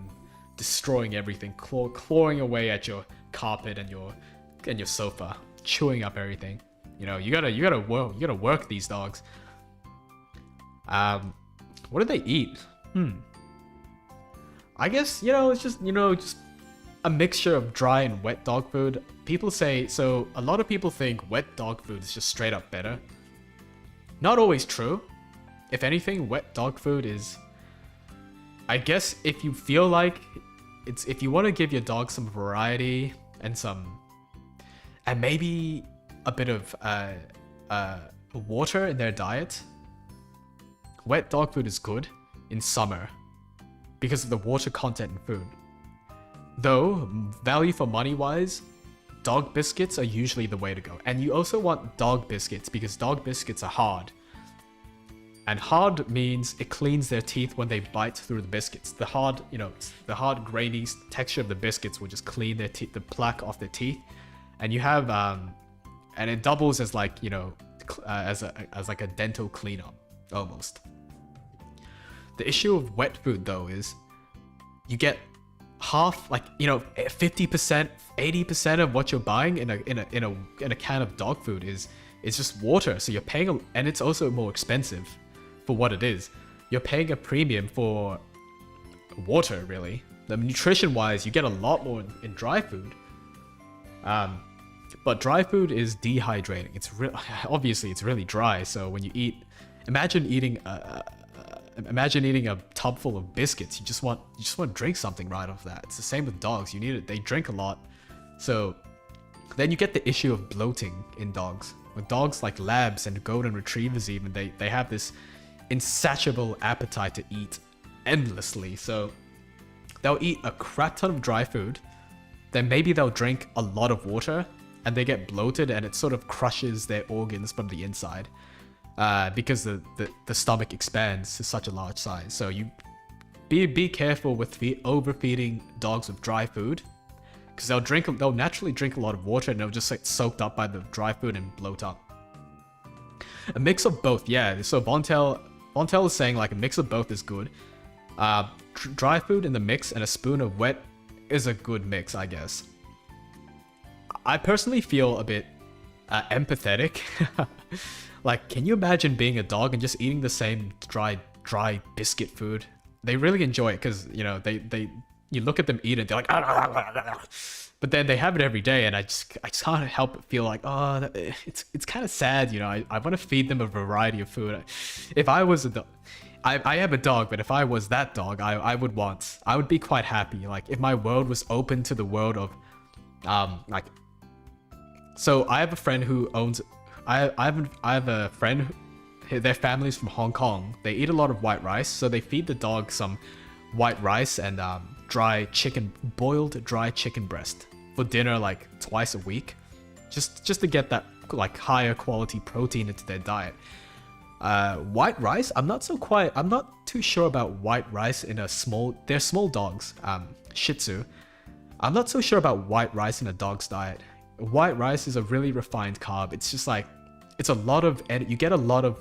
destroying everything, clawing away at your carpet and your sofa, chewing up everything. You know, you gotta work these dogs. What do they eat? I guess, it's just a mixture of dry and wet dog food. People say, so a lot of people think wet dog food is just straight up better. Not always true. If anything, wet dog food is, I guess, if you feel like if you want to give your dog some variety and maybe a bit of water in their diet, wet dog food is good in summer because of the water content in food. Though, value for money wise, dog biscuits are usually the way to go. And you also want dog biscuits because dog biscuits are hard. And hard means it cleans their teeth when they bite through the biscuits. The hard grainy texture of the biscuits will just clean their teeth, the plaque off their teeth. And you have, and it doubles as like, as like a dental cleanup, almost. The issue of wet food though is you get half, 50%, 80% of what you're buying in a can of dog food is It's just water. So you're paying, and it's also more expensive for what it is. You're paying a premium for water, really. The nutrition-wise, you get a lot more in dry food. But dry food is dehydrating. It's obviously it's really dry. So when you eat, imagine eating a tub full of biscuits. You just want to drink something right off that. It's the same with dogs. You need it. They drink a lot. So then you get the issue of bloating in dogs. With dogs like labs and golden retrievers, even they have this insatiable appetite to eat endlessly. So they'll eat a crap ton of dry food, then maybe they'll drink a lot of water, and they get bloated, and it sort of crushes their organs from the inside, because the stomach expands to such a large size. So you be careful with overfeeding dogs with dry food, because they'll naturally drink a lot of water, and they'll just get soaked up by the dry food and bloat up. A mix of both, yeah. So Vontel is saying like a mix of both is good. Dry food in the mix and a spoon of wet is a good mix, I guess. I personally feel a bit empathetic. Like, can you imagine being a dog and just eating the same dry biscuit food? They really enjoy it because, you know, you look at them eat it, they're like, but then they have it every day, and I just can't help but feel like, oh, it's kind of sad, you know. I want to feed them a variety of food. If I was a dog, I am a dog, but if I was that dog, I would be quite happy. Like, if my world was open to the world of, like, so I have a friend who owns, I have a friend, their family's from Hong Kong. They eat a lot of white rice, so they feed the dog some white rice and boiled dry chicken breast for dinner, like twice a week, just to get that like higher quality protein into their diet. White rice, I'm not too sure about white rice in they're small dogs, Shih Tzu. I'm not so sure about white rice in a dog's diet. White rice is a really refined carb. It's just like, it's a lot of, you get a lot of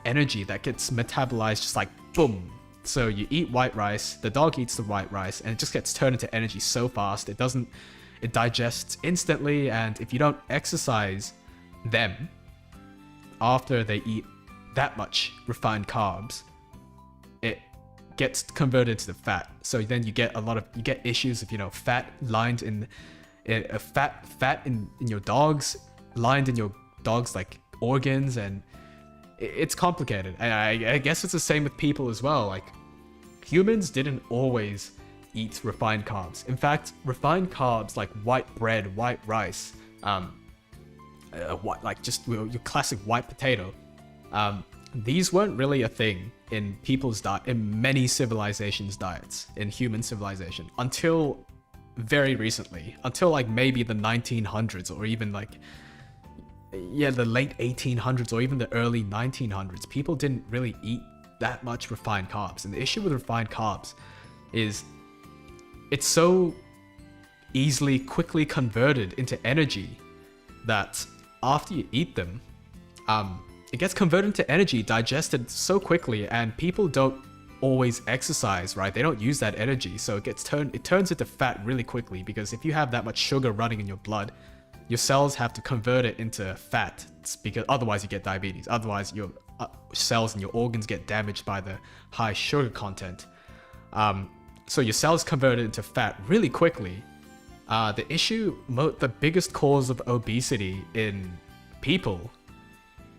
energy that gets metabolized just like boom. So you eat white rice, the dog eats the white rice, and it just gets turned into energy so fast. It digests instantly, and if you don't exercise them after they eat that much refined carbs, it gets converted to the fat. So then you get issues of, you know, fat lined in your dogs, lined in your dog's like organs, and it's complicated. And I guess it's the same with people as well. Like, humans didn't always eat refined carbs. In fact, refined carbs like white bread, white rice, like just your classic white potato, these weren't really a thing in people's diet, in many civilizations' diets, in human civilization, until very recently, until like maybe the 1900s, or even like, yeah, the late 1800s, or even the early 1900s. People didn't really eat that much refined carbs. And the issue with refined carbs is it's so quickly converted into energy that after you eat them, it gets converted into energy, digested so quickly, and people don't always exercise, right? They don't use that energy, so it turns into fat really quickly, because if you have that much sugar running in your blood, your cells have to convert it into fat, because otherwise you get diabetes. Otherwise your cells and your organs get damaged by the high sugar content. So your cells convert it into fat really quickly. The biggest cause of obesity in people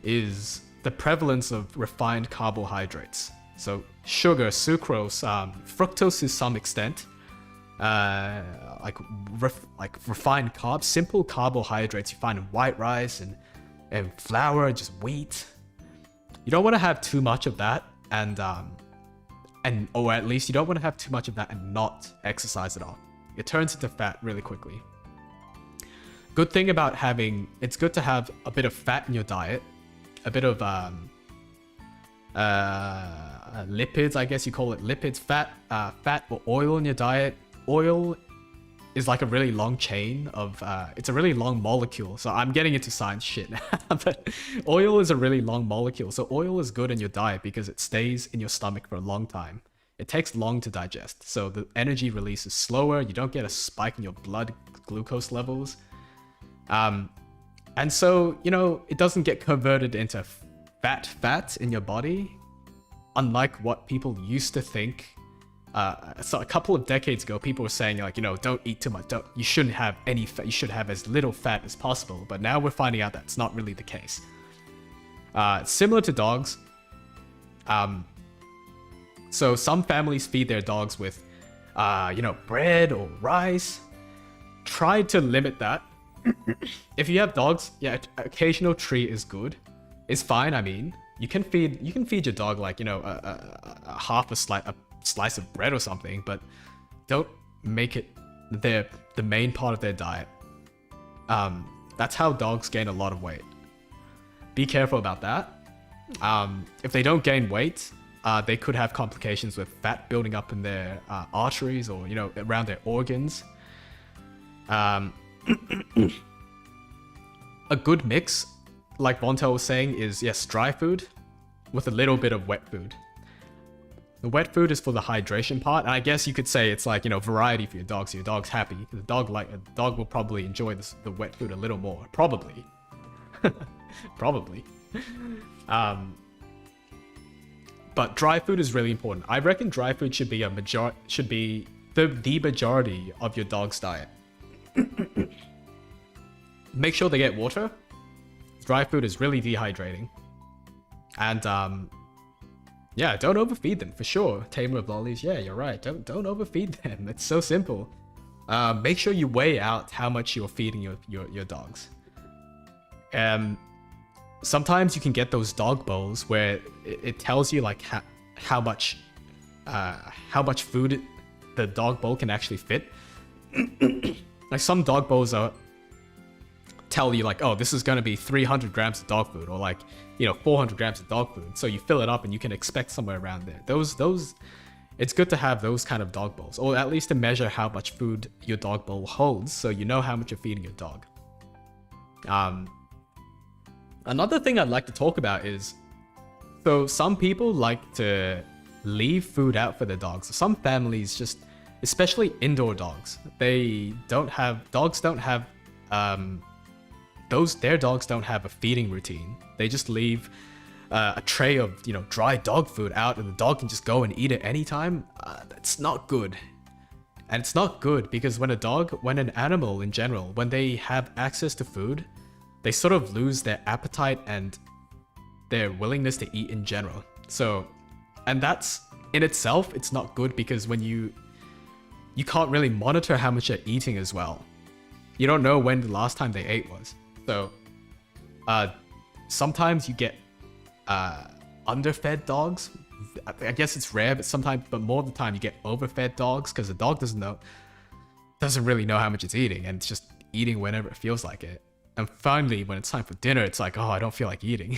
is the prevalence of refined carbohydrates. So sugar, sucrose, fructose to some extent, like refined carbs, simple carbohydrates you find in white rice and flour, just wheat. You don't want to have too much of that, or at least you don't want to have too much of that and not exercise at all. It turns into fat really quickly. Good thing about it's good to have a bit of fat in your diet, a bit of lipids, I guess you call it lipids, fat or oil in your diet. Oil is like a really long chain of, it's a really long molecule. So I'm getting into science shit now, but oil is a really long molecule. So oil is good in your diet because it stays in your stomach for a long time. It takes long to digest. So the energy release is slower. You don't get a spike in your blood glucose levels. And so, you know, it doesn't get converted into fat in your body, unlike what people used to think. So a couple of decades ago, people were saying, like, you know, don't eat too much. You shouldn't have any fat. You should have as little fat as possible. But now we're finding out that's not really the case. Similar to dogs. So some families feed their dogs with, you know, bread or rice. Try to limit that. If you have dogs, yeah, occasional treat is good. It's fine. I mean, you can feed your dog, like, you know, a slice of bread or something, but don't make it the main part of their diet. That's how dogs gain a lot of weight. Be careful about that. If they don't gain weight, they could have complications with fat building up in their arteries, or, you know, around their organs. A good mix, like Vontel was saying, is, yes, dry food with a little bit of wet food. The wet food is for the hydration part, and I guess you could say it's like, you know, variety for your dog, so your dog's happy. The dog will probably enjoy the wet food a little more, probably. Probably. But dry food is really important. I reckon dry food should be the majority of your dog's diet. Make sure they get water. Dry food is really dehydrating. And yeah, don't overfeed them for sure. Tamer of lollies, yeah, you're right. Don't overfeed them. It's so simple. Make sure you weigh out how much you're feeding your dogs. Sometimes you can get those dog bowls where it tells you like how much food the dog bowl can actually fit. Like some dog bowls tell you like, oh, this is going to be 300 grams of dog food, or like, you know, 400 grams of dog food. So you fill it up and you can expect somewhere around there. It's good to have those kind of dog bowls, or at least to measure how much food your dog bowl holds, so you know how much you're feeding your dog. Another thing I'd like to talk about is, so some people like to leave food out for their dogs. Some families just, especially indoor dogs, their dogs don't have a feeding routine. They just leave a tray of, you know, dry dog food out, and the dog can just go and eat it anytime. That's not good. And it's not good because when an animal in general, when they have access to food, they sort of lose their appetite and their willingness to eat in general. So, and that's in itself, it's not good, because when you can't really monitor how much you're eating as well. You don't know when the last time they ate was. So, sometimes you get underfed dogs. I guess it's rare, but more of the time you get overfed dogs, because the dog doesn't really know how much it's eating, and it's just eating whenever it feels like it. And finally, when it's time for dinner, it's like, oh, I don't feel like eating.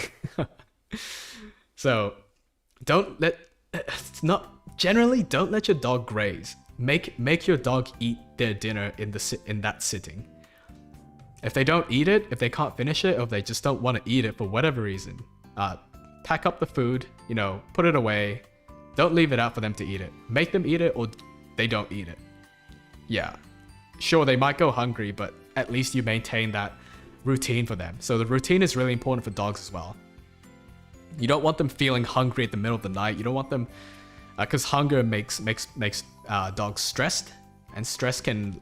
So, don't let your dog graze. Make your dog eat their dinner in that sitting. If they don't eat it, if they can't finish it, or if they just don't want to eat it for whatever reason, pack up the food, you know, put it away. Don't leave it out for them to eat it. Make them eat it, or they don't eat it. Yeah. Sure, they might go hungry, but at least you maintain that routine for them. So the routine is really important for dogs as well. You don't want them feeling hungry at the middle of the night. You don't want them, because hunger makes dogs stressed, and stress can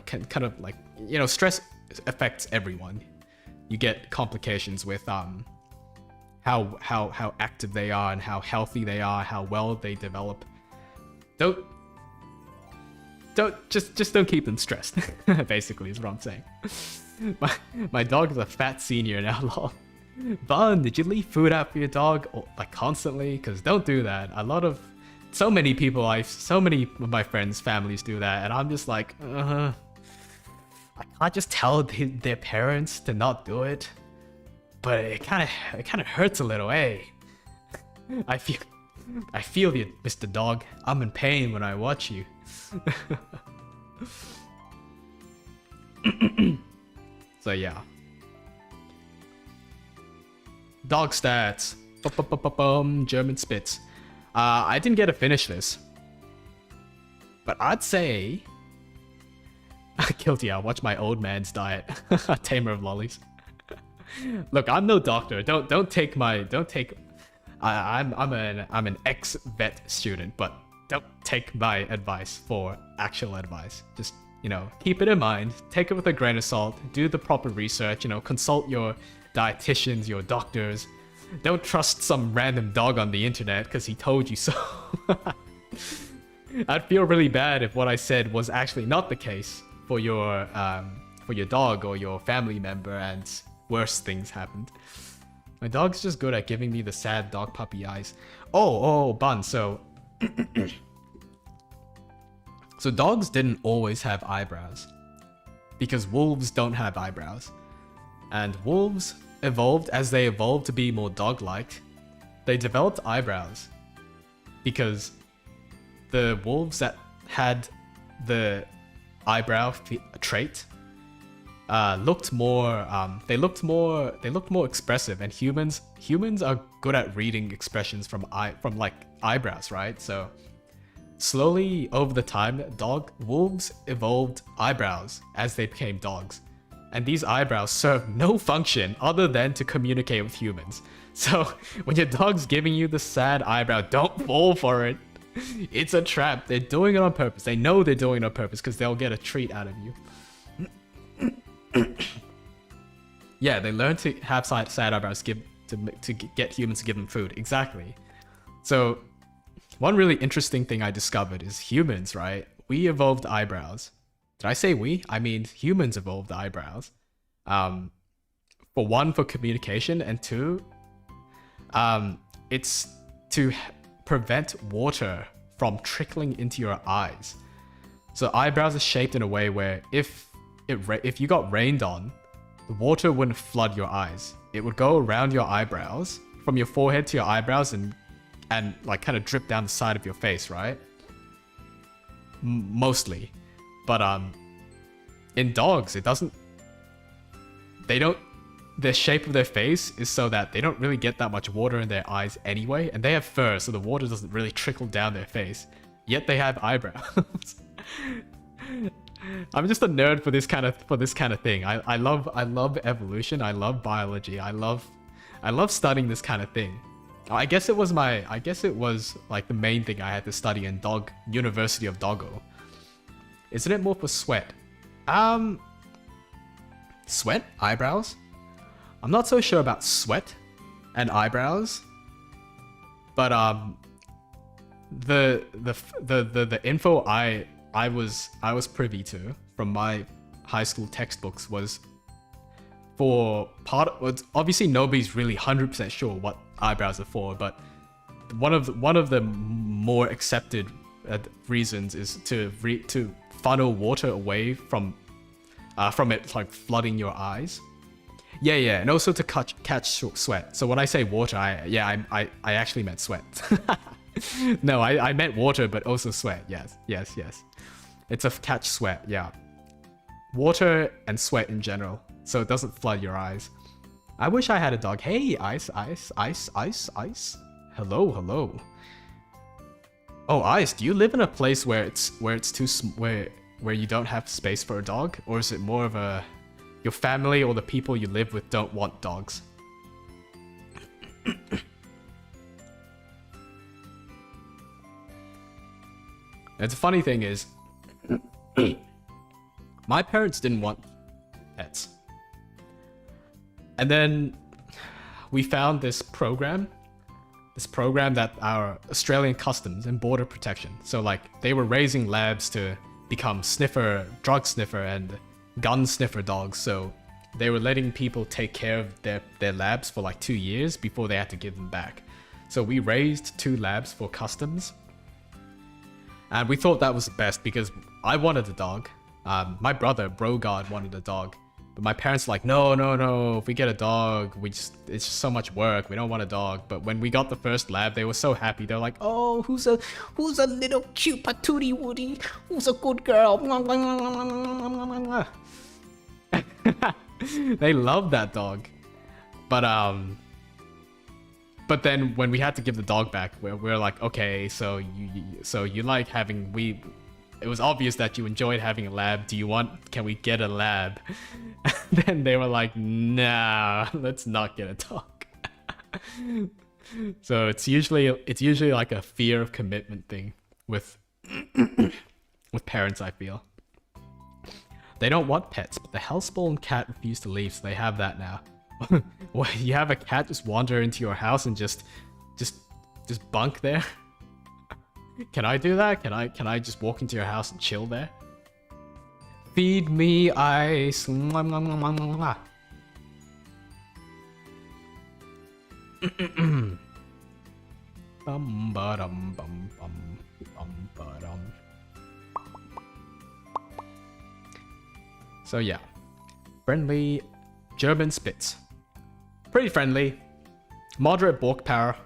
kind of like, you know, stress affects everyone. You get complications with how active they are and how healthy they are, how well they develop. Don't keep them stressed. Basically, is what I'm saying. My dog is a fat senior now. Lol. Vaughn, did you leave food out for your dog, or like constantly? Because don't do that. So many of my friends' families do that, and I'm just like, I can't just tell their parents to not do it, but it kind of hurts a little, eh? I feel you, Mr. Dog. I'm in pain when I watch you. So yeah. Dog stats. German Spitz. I didn't get to finish this, but I'd say guilty. I'll watch my old man's diet. Tamer of lollies. Look, I'm no doctor. Don't take my I'm an ex-vet student, but don't take my advice for actual advice. Just, you know, keep it in mind, take it with a grain of salt, do the proper research, you know, consult your dietitians, your doctors. Don't trust some random dog on the internet because he told you so. I'd feel really bad if what I said was actually not the case for your dog or your family member and worse things happened. My dog's just good at giving me the sad dog puppy eyes. Oh, Bun, so... So dogs didn't always have eyebrows. Because wolves don't have eyebrows. And wolves evolved as they evolved to be more dog-like. They developed eyebrows. Because the wolves that had the eyebrow trait looked more expressive, and humans are good at reading expressions from like eyebrows, right? So slowly over the time, wolves evolved eyebrows as they became dogs, and these eyebrows serve no function other than to communicate with humans. So when your dog's giving you the sad eyebrow, don't fall for it. It's a trap. They're doing it on purpose. They know they're doing it on purpose because they'll get a treat out of you. Yeah, they learn to have sad eyebrows to get humans to give them food. Exactly. So one really interesting thing I discovered is humans, right? We evolved eyebrows. Did I say we? I mean humans evolved eyebrows. For one, for communication, and two, it's to prevent water from trickling into your eyes. So eyebrows are shaped in a way where if you got rained on, the water wouldn't flood your eyes. It would go around your eyebrows, from your forehead to your eyebrows, and like kind of drip down the side of your face, right? Mostly. But in dogs, it doesn't. The shape of their face is so that they don't really get that much water in their eyes anyway, and they have fur, so the water doesn't really trickle down their face. Yet they have eyebrows. I'm just a nerd for this kind of thing. I love evolution. I love biology. I love studying this kind of thing. I guess it was like the main thing I had to study in University of Doggo. Isn't it more for sweat? Sweat? Eyebrows? I'm not so sure about sweat and eyebrows, but the info I was privy to from my high school textbooks was for obviously nobody's really 100% sure what eyebrows are for, but one of the more accepted reasons is to funnel water away from it like flooding your eyes. Yeah, and also to catch sweat. So when I say water, I actually meant sweat. No, I meant water, but also sweat. Yes. It's a catch sweat, yeah. Water and sweat in general, so it doesn't flood your eyes. I wish I had a dog. Hey, Ice. Hello. Oh, Ice, do you live in a place where you don't have space for a dog, or is it more of your family or the people you live with don't want dogs? And the funny thing is, my parents didn't want pets. And then we found this program that our Australian Customs and Border Protection. So like they were raising labs to become drug sniffer and gun sniffer dogs. So they were letting people take care of their labs for like 2 years before they had to give them back. So we raised 2 labs for Customs. And we thought that was the best because I wanted a dog. My brother, Brogard, wanted a dog. But my parents were like, no, if we get a dog, it's just so much work. We don't want a dog. But when we got the first lab, they were so happy. They're like, oh, who's a little cute patootie woody? Who's a good girl? They loved that dog. But then when we had to give the dog back, we're like, okay, so you like having it was obvious that you enjoyed having a lab. Can we get a lab? Then they were like, nah, let's not get a dog. So it's usually like a fear of commitment thing with parents, I feel. They don't want pets, but the hellspawn cat refused to leave, so they have that now. What, you have a cat just wander into your house and just bunk there? Can I do that? Can I just walk into your house and chill there? Feed me ice. Mwah, mwah, mwah, mwah, mwah, mwah. Bum ba dum bum bum bum ba dum. So yeah, friendly German Spitz. Pretty friendly, moderate bark power.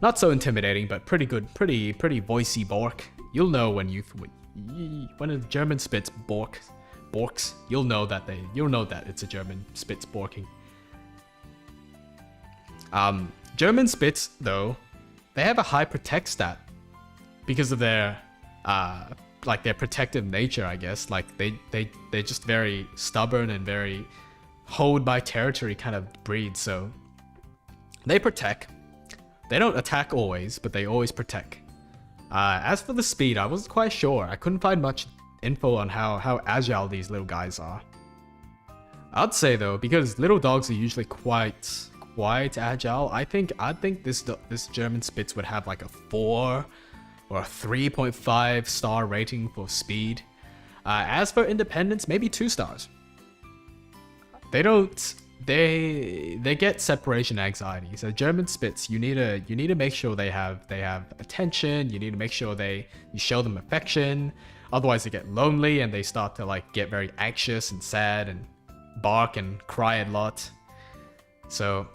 Not so intimidating, but pretty good, pretty voicey bark. You'll know when a German Spitz barks, you'll know that it's a German Spitz barking. German Spitz though, they have a high protect stat because of their like their protective nature, I guess. Like they're just very stubborn and very hold my territory kind of breed. So they protect. They don't attack always, but they always protect. As for the speed, I wasn't quite sure. I couldn't find much info on how agile these little guys are. I'd say though, because little dogs are usually quite agile, I think this German Spitz would have like a 4 or a 3.5 star rating for speed. As for independence, maybe 2 stars. They get separation anxiety. So German Spitz, you need to make sure they have attention. You need to make sure you show them affection. Otherwise they get lonely and they start to like get very anxious and sad and bark and cry a lot. So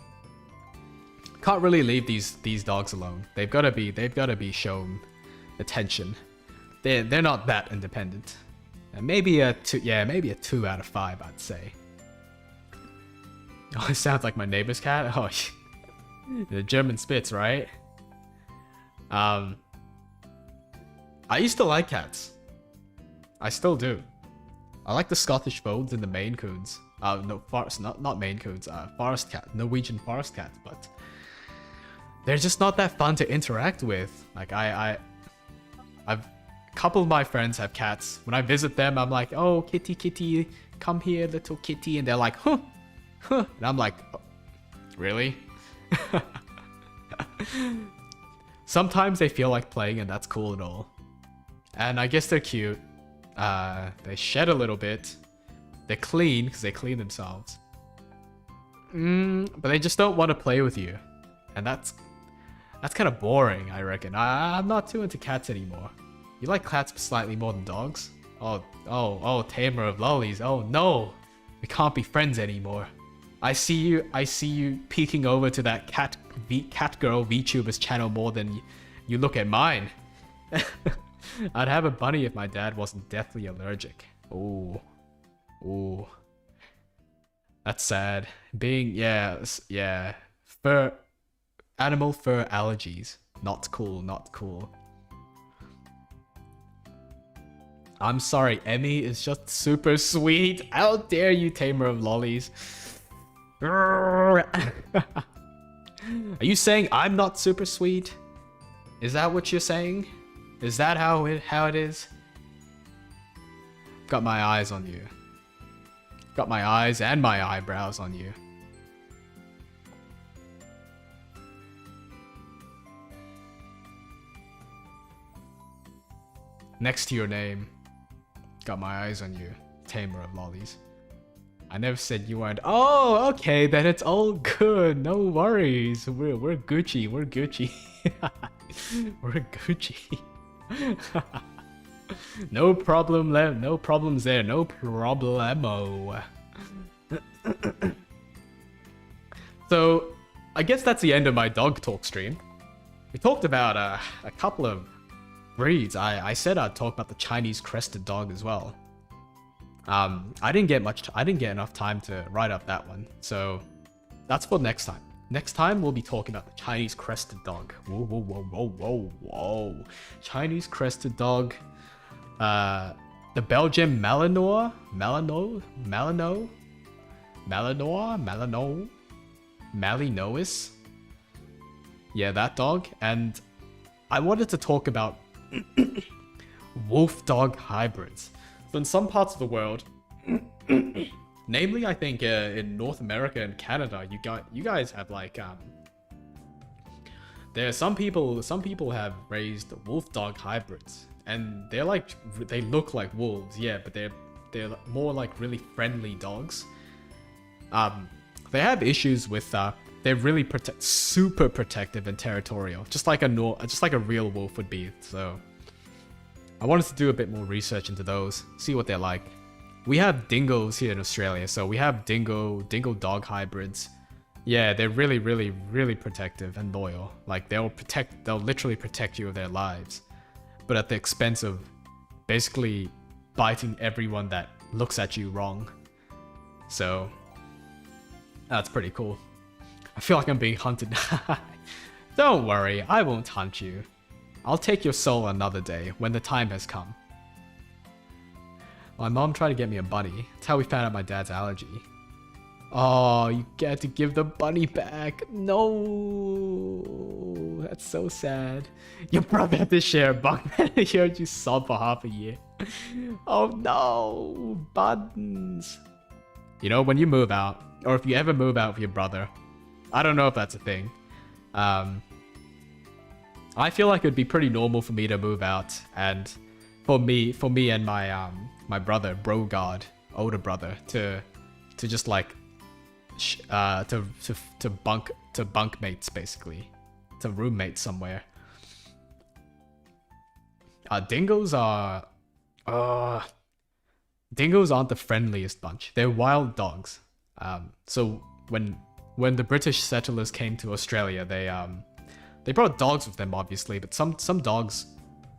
can't really leave these dogs alone. They've got to be shown attention. They're not that independent. And maybe a 2 out of 5, I'd say. Oh, it sounds like my neighbor's cat. Oh, the German Spitz, right? I used to like cats. I still do. I like the Scottish Folds and the Maine Coons. No, not Maine Coons. Forest cat, Norwegian forest cat. But they're just not that fun to interact with. Like a couple of my friends have cats. When I visit them, I'm like, oh, kitty, kitty, come here, little kitty, and they're like, huh. And I'm like, oh, really? Sometimes they feel like playing and that's cool and all. And I guess they're cute. They shed a little bit. They're clean because they clean themselves. But they just don't want to play with you. And that's kind of boring, I reckon. I'm not too into cats anymore. You like cats slightly more than dogs? Oh, tamer of lollies. Oh no, we can't be friends anymore. I see you peeking over to that cat girl VTubers channel more than you look at mine. I'd have a bunny if my dad wasn't deathly allergic. Ooh. That's sad. Animal fur allergies. Not cool. I'm sorry, Emmy is just super sweet. How dare you, tamer of lollies. Are you saying I'm not super sweet? Is that what you're saying? Is that how it is? Got my eyes on you. Got my eyes and my eyebrows on you. Next to your name. Got my eyes on you, tamer of lollies. I never said you weren't. Oh, okay, then it's all good. No worries. We're Gucci. We're Gucci. We're Gucci. No problem. No problems there. No problemo. So, I guess that's the end of my dog talk stream. We talked about a couple of breeds. I said I'd talk about the Chinese crested dog as well. I didn't get enough time to write up that one, so that's for next time. Next time we'll be talking about the Chinese crested dog. Whoa. Chinese crested dog. The Belgian Malinois. Yeah, that dog. And I wanted to talk about wolf dog hybrids. So in some parts of the world, namely I think in North America and Canada, you guys have like there are some people have raised wolf dog hybrids, and they look like wolves, yeah, but they're more like really friendly dogs. They have issues with they're really super protective and territorial, just like a real wolf would be. So I wanted to do a bit more research into those, see what they're like. We have dingoes here in Australia, so we have dingo dog hybrids. Yeah, they're really protective and loyal. Like they'll literally protect you with their lives, but at the expense of basically biting everyone that looks at you wrong. So that's pretty cool. I feel like I'm being hunted. Don't worry, I won't hunt you. I'll take your soul another day when the time has come. My mom tried to get me a bunny. That's how we found out my dad's allergy. Oh, you get to give the bunny back. No, that's so sad. Your brother had to share a bunk bed. He heard you sob for half a year. Oh no, buttons. You know, when you move out, or if you ever move out with your brother, I don't know if that's a thing. I feel like it'd be pretty normal for me to move out, and for me and my my brother, Brogard, older brother, to just like to bunk mates, basically, to roommates somewhere. Dingoes aren't the friendliest bunch. They're wild dogs. So when the British settlers came to Australia, they brought dogs with them, obviously, but some dogs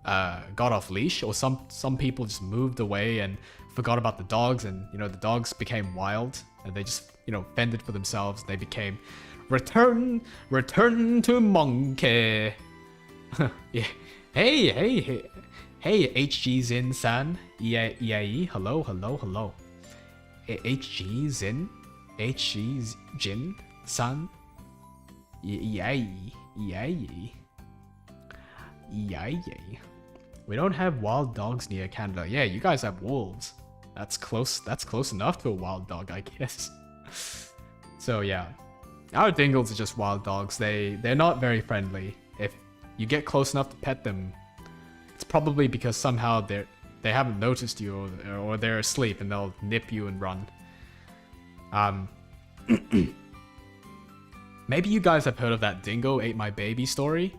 got off leash, or some people just moved away and forgot about the dogs, and the dogs became wild, and they just fended for themselves. They became return to monkey. Yeah. Hey, HG Zin san. EAE, hello. HG Zin san. EAE. We don't have wild dogs near Canada. Yeah, you guys have wolves. That's close enough to a wild dog, I guess. So yeah, our dingoes are just wild dogs. They're not very friendly. If you get close enough to pet them, it's probably because somehow they haven't noticed you, or they're asleep and they'll nip you and run. Maybe you guys have heard of that dingo ate my baby story,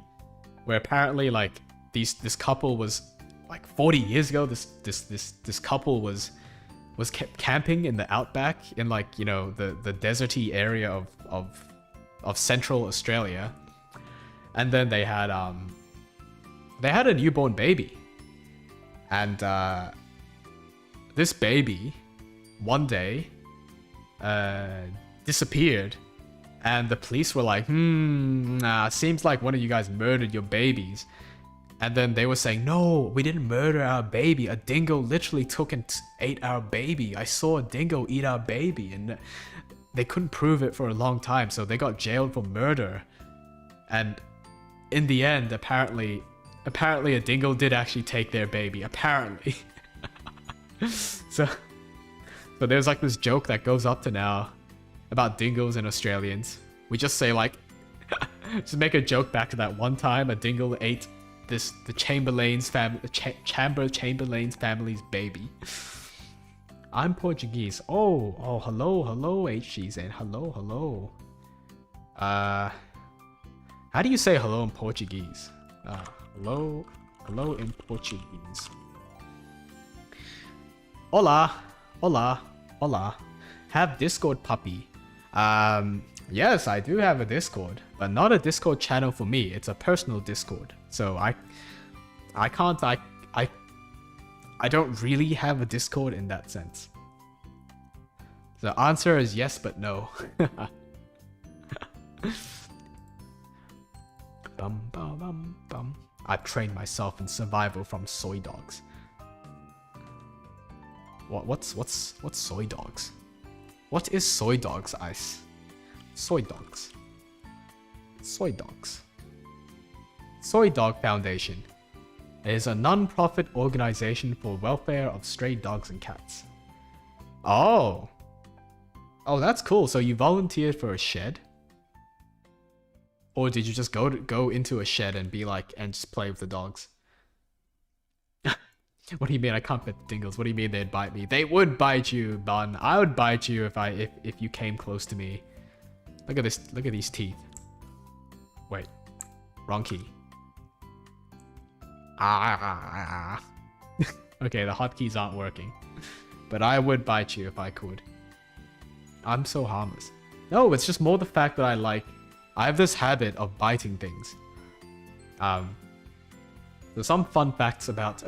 where apparently like this couple was like 40 years ago. This couple was kept camping in the outback in like the deserty area of central Australia, and then they had a newborn baby, and this baby one day disappeared. And the police were like, seems like one of you guys murdered your babies. And then they were saying, no, we didn't murder our baby. A dingo literally took and ate our baby. I saw a dingo eat our baby. And they couldn't prove it for a long time, so they got jailed for murder. And in the end, apparently a dingo did actually take their baby. Apparently. So there's like this joke that goes up to now about dingoes and Australians. We just say like, just make a joke back to that one time a dingo ate the Chamberlain's Chamberlain's family's baby. I'm Portuguese. Oh, hello, HGs, and hello. How do you say hello in Portuguese? Hello in Portuguese. Hola. Have Discord, puppy. Yes, I do have a Discord, but not a Discord channel for me. It's a personal Discord. So I don't really have a Discord in that sense. The answer is yes, but no. I've trained myself in survival from soy dogs. What's soy dogs? What is soy dogs, Ice? Soy dogs. Soy dogs. Soy Dog Foundation. It is a non-profit organization for welfare of stray dogs and cats. Oh. Oh, that's cool. So you volunteered for a shed? Or did you just go into a shed and be like, and just play with the dogs? What do you mean I can't pet the dingles? What do you mean they'd bite me? They would bite you, Bun. I would bite you if you came close to me. Look at this. Look at these teeth. Wait. Wrong key. Okay, the hotkeys aren't working. But I would bite you if I could. I'm so harmless. No, it's just more the fact that I have this habit of biting things. There's some fun facts about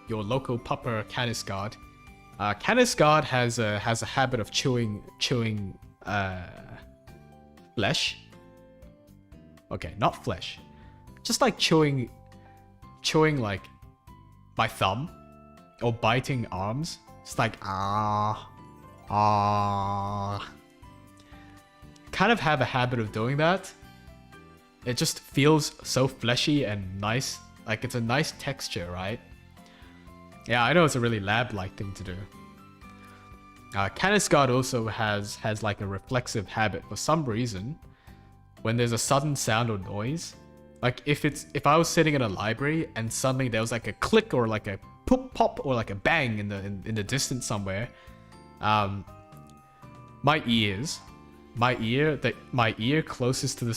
your local pupper Caniscard. Caniscard has a habit of chewing flesh. Okay, not flesh. Just like chewing like my thumb or biting arms. It's like kind of have a habit of doing that. It just feels so fleshy and nice. Like it's a nice texture, right? Yeah, I know it's a really lab-like thing to do. Caniscard also has like a reflexive habit for some reason. When there's a sudden sound or noise, like if I was sitting in a library and suddenly there was like a click or like a poop pop or like a bang in the distance somewhere, my ear closest to the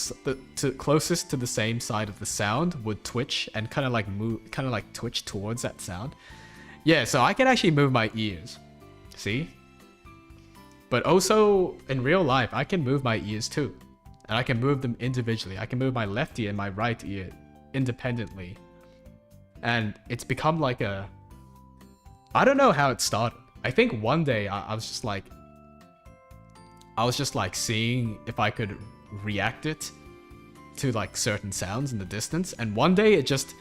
same side of the sound would twitch and kind of like twitch towards that sound. Yeah, so I can actually move my ears. See? But also in real life, I can move my ears too. And I can move them individually. I can move my left ear and my right ear independently. And it's become like a... I don't know how it started. I think one day I was just like seeing if I could react it to like certain sounds in the distance. And one day it just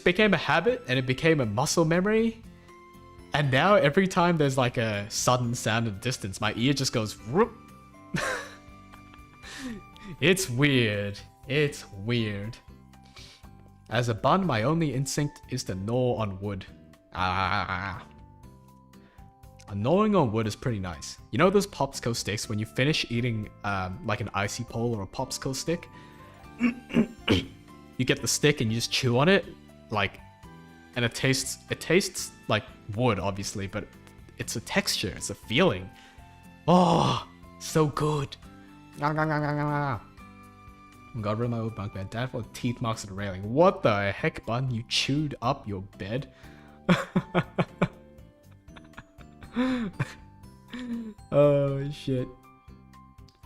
became a habit and it became a muscle memory. And now every time there's like a sudden sound in the distance, my ear just goes whoop. It's weird. It's weird. As a bun, my only instinct is to gnaw on wood. Gnawing on wood is pretty nice. You know those popsicle sticks when you finish eating like an icy pole or a popsicle stick? You get the stick and you just chew on it, like, and it tastes like wood, obviously, but it's a texture, it's a feeling. Oh, so good. Got rid of my old bunk bed. Dad found teeth marks at the railing. What the heck, Bun? You chewed up your bed? Oh shit.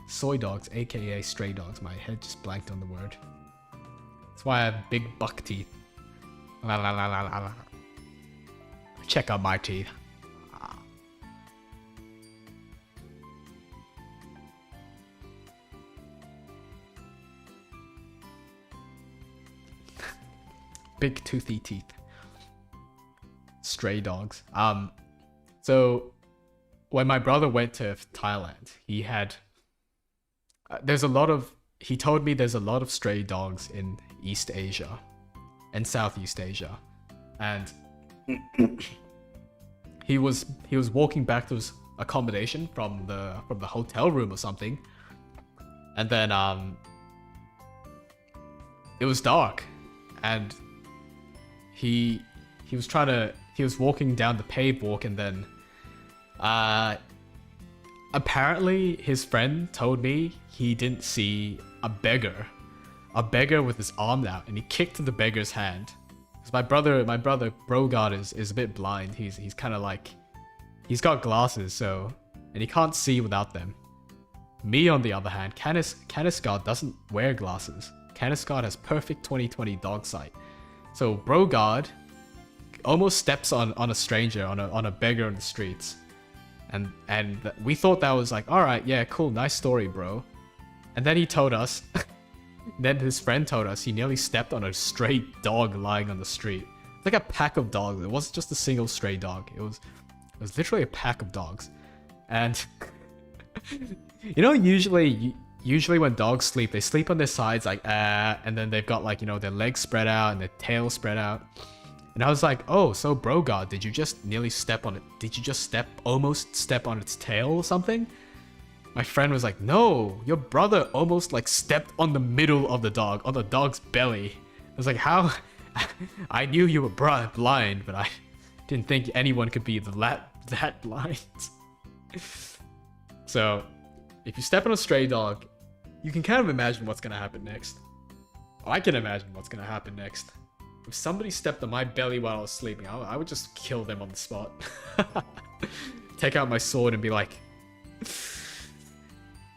Soy dogs, aka stray dogs. My head just blanked on the word. That's why I have big buck teeth. La la la la la la. Check out my teeth. Big toothy teeth. Stray dogs. So when my brother went to Thailand, he had he told me there's a lot of stray dogs in East Asia and Southeast Asia. And he was walking back to his accommodation from the hotel room or something. And then it was dark and he was walking down the paved walk, and then apparently his friend told me he didn't see a beggar with his arm out, and he kicked the beggar's hand. Because my brother Brogard is a bit blind. He's kind of like, he's got glasses, so, and he can't see without them. Me on the other hand, Caniscard doesn't wear glasses. Caniscard has perfect 20/20 dog sight. So Brogard almost steps on a stranger, on a beggar on the streets. And we thought that was like, alright, yeah, cool, nice story, bro. And then he told us, then his friend told us he nearly stepped on a stray dog lying on the street. Like a pack of dogs. It wasn't just a single stray dog. It was was literally a pack of dogs. And you know, usually when dogs sleep, they sleep on their sides like and then they've got like, you know, their legs spread out and their tail spread out. And I was like, oh, so bro god, did you just nearly step on it? Did you just almost step on its tail or something? My friend was like, no, your brother almost like stepped on the middle of the dog, on the dog's belly. I was like, how? I knew you were blind, but I didn't think anyone could be that blind. So, if you step on a stray dog, you can kind of imagine what's gonna happen next. I can imagine what's gonna happen next. If somebody stepped on my belly while I was sleeping, I would just kill them on the spot. Take out my sword and be like,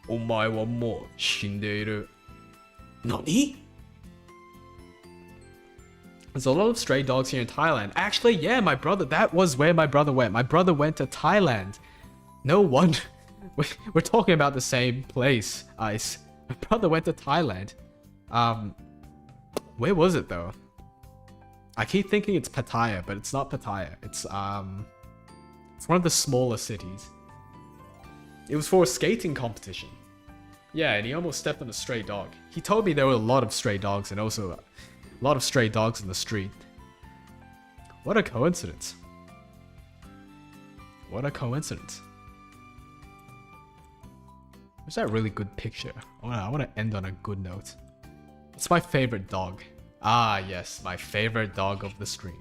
"Omae wa mou shindeiru." Nani? There's a lot of stray dogs here in Thailand. Actually, yeah, my brother, that was where my brother went. My brother went to Thailand. No wonder. We're talking about the same place, Ice. My brother went to Thailand. Where was it though? I keep thinking it's Pattaya, but it's not Pattaya. It's one of the smaller cities. It was for a skating competition. Yeah, and he almost stepped on a stray dog. He told me there were a lot of stray dogs and also a lot of stray dogs in the street. What a coincidence. What a coincidence. Where's that really good picture? I want to end on a good note. It's my favorite dog. Ah, yes, my favorite dog of the stream.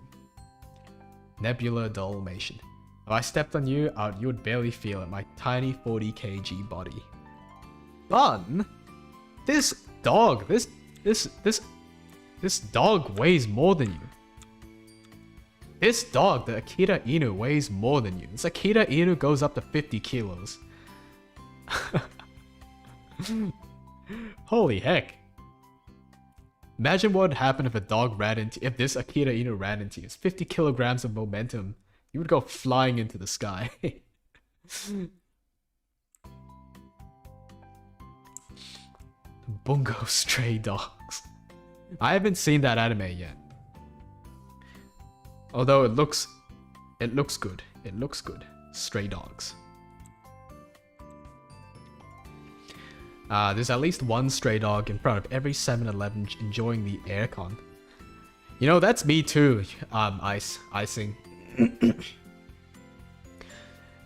Nebula Dalmatian. If I stepped on you, you would barely feel it. My tiny 40 kg body. Bun? This dog, this dog weighs more than you. This dog, the Akita Inu, weighs more than you. This Akita Inu goes up to 50 kilos. Holy heck. Imagine what would happen if a dog ran into, if this Akita Inu ran into you. It's 50 kilograms of momentum. You would go flying into the sky. Bungo Stray Dogs. I haven't seen that anime yet. Although it looks good. It looks good. Stray Dogs. There's at least one stray dog in front of every 7-Eleven enjoying the aircon. You know, that's me too, Icing.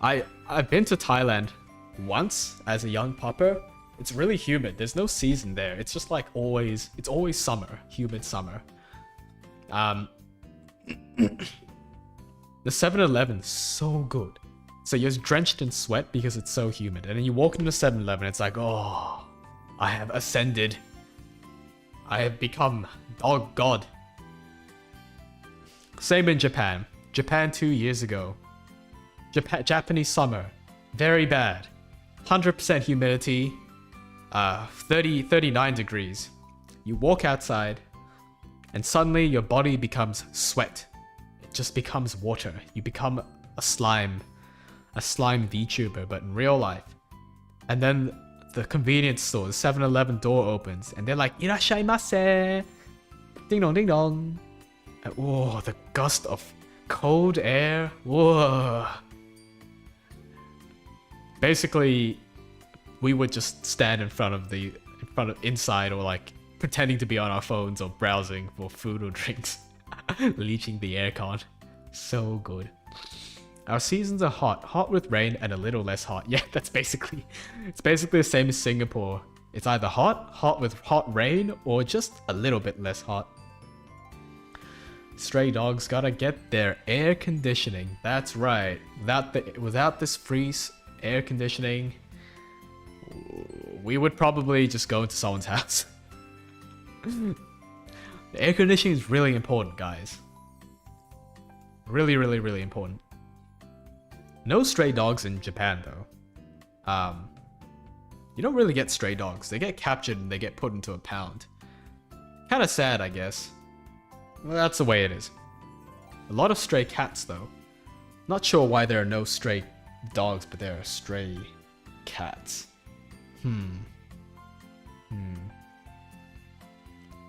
I've been to Thailand once as a young pupper. It's really humid. There's no season there. It's just like always, it's always summer, humid summer. The 7-Eleven's so good. So you're drenched in sweat because it's so humid. And then you walk into 7-Eleven, it's like, oh, I have ascended. I have become dog god. Same in Japan. Japan 2 years ago. Japanese summer. Very bad. 100% humidity. 39 degrees. You walk outside and suddenly your body becomes sweat. It just becomes water. You become a slime VTuber, but in real life. And then the convenience store, the 7-Eleven door opens, and they're like, "Irashaimase!" Ding dong, ding dong. And, whoa, the gust of cold air. Whoa. Basically, we would just stand in front of inside, or like pretending to be on our phones or browsing for food or drinks, leeching the aircon. So good. Our seasons are hot with rain and a little less hot. Yeah, it's basically the same as Singapore. It's either hot with hot rain, or just a little bit less hot. Stray dogs gotta get their air conditioning. That's right. Without this free air conditioning, we would probably just go into someone's house. The air conditioning is really important, guys. Really, really, really important. No stray dogs in Japan, though. You don't really get stray dogs. They get captured and they get put into a pound. Kind of sad, I guess. Well, that's the way it is. A lot of stray cats, though. Not sure why there are no stray dogs, but there are stray cats.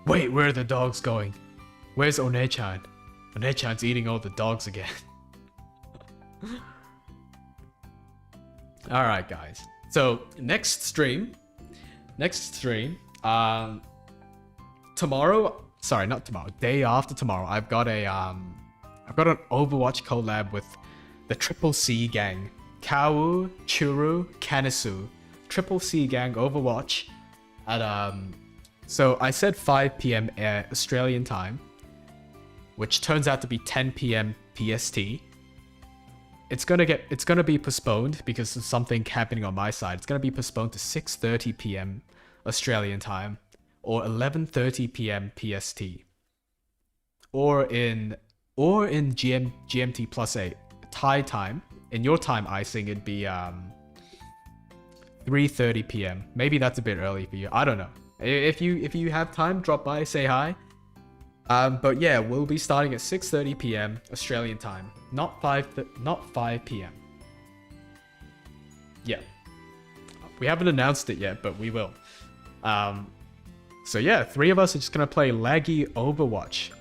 Wait, where are the dogs going? Where's One-chan? One-chan's eating all the dogs again. All right, guys. So next stream, tomorrow. Sorry, not tomorrow. Day after tomorrow, I've got an Overwatch collab with the Triple C gang, Chow, Churu, Kanisu, Triple C gang Overwatch at So I said 5 p.m. Australian time, which turns out to be 10 p.m. PST. It's gonna be postponed because of something happening on my side. It's gonna be postponed to 6:30 p.m. Australian time or 11:30 p.m. PST. Or in GMT +8 Thai time. In your time, Icing, it'd be 3:30 p.m. Maybe that's a bit early for you. I don't know. If you have time, drop by, say hi. But yeah, we'll be starting at 6:30 p.m. Australian time, not 5 p.m. Yeah, we haven't announced it yet, but we will. So yeah, 3 of us are just gonna play laggy Overwatch.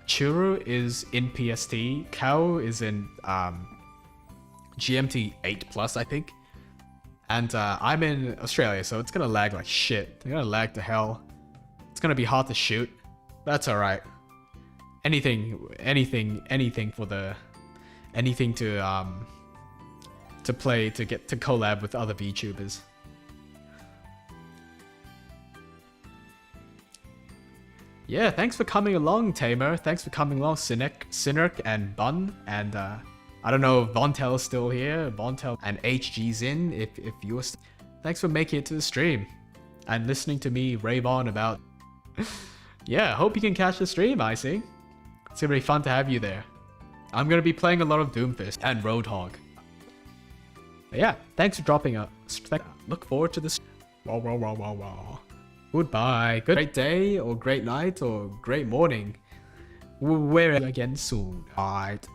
Churu is in PST, Cow is in GMT 8+, I think. And I'm in Australia, so it's gonna lag like shit. It's gonna lag to hell. It's gonna be hard to shoot. That's alright. Anything to play, to get to collab with other VTubers. Yeah, thanks for coming along, Tamer. Thanks for coming along, Cynic and Bun. And I don't know if Vontel's still here. Vontel and HG's in. If you're thanks for making it to the stream and listening to me rave on about. Yeah, hope you can catch the stream, Icing. It's gonna be fun to have you there. I'm gonna be playing a lot of Doomfist and Roadhog. But yeah, thanks for dropping up. Look forward to this. Goodbye. Great day or great night or great morning. We're again soon. Alright.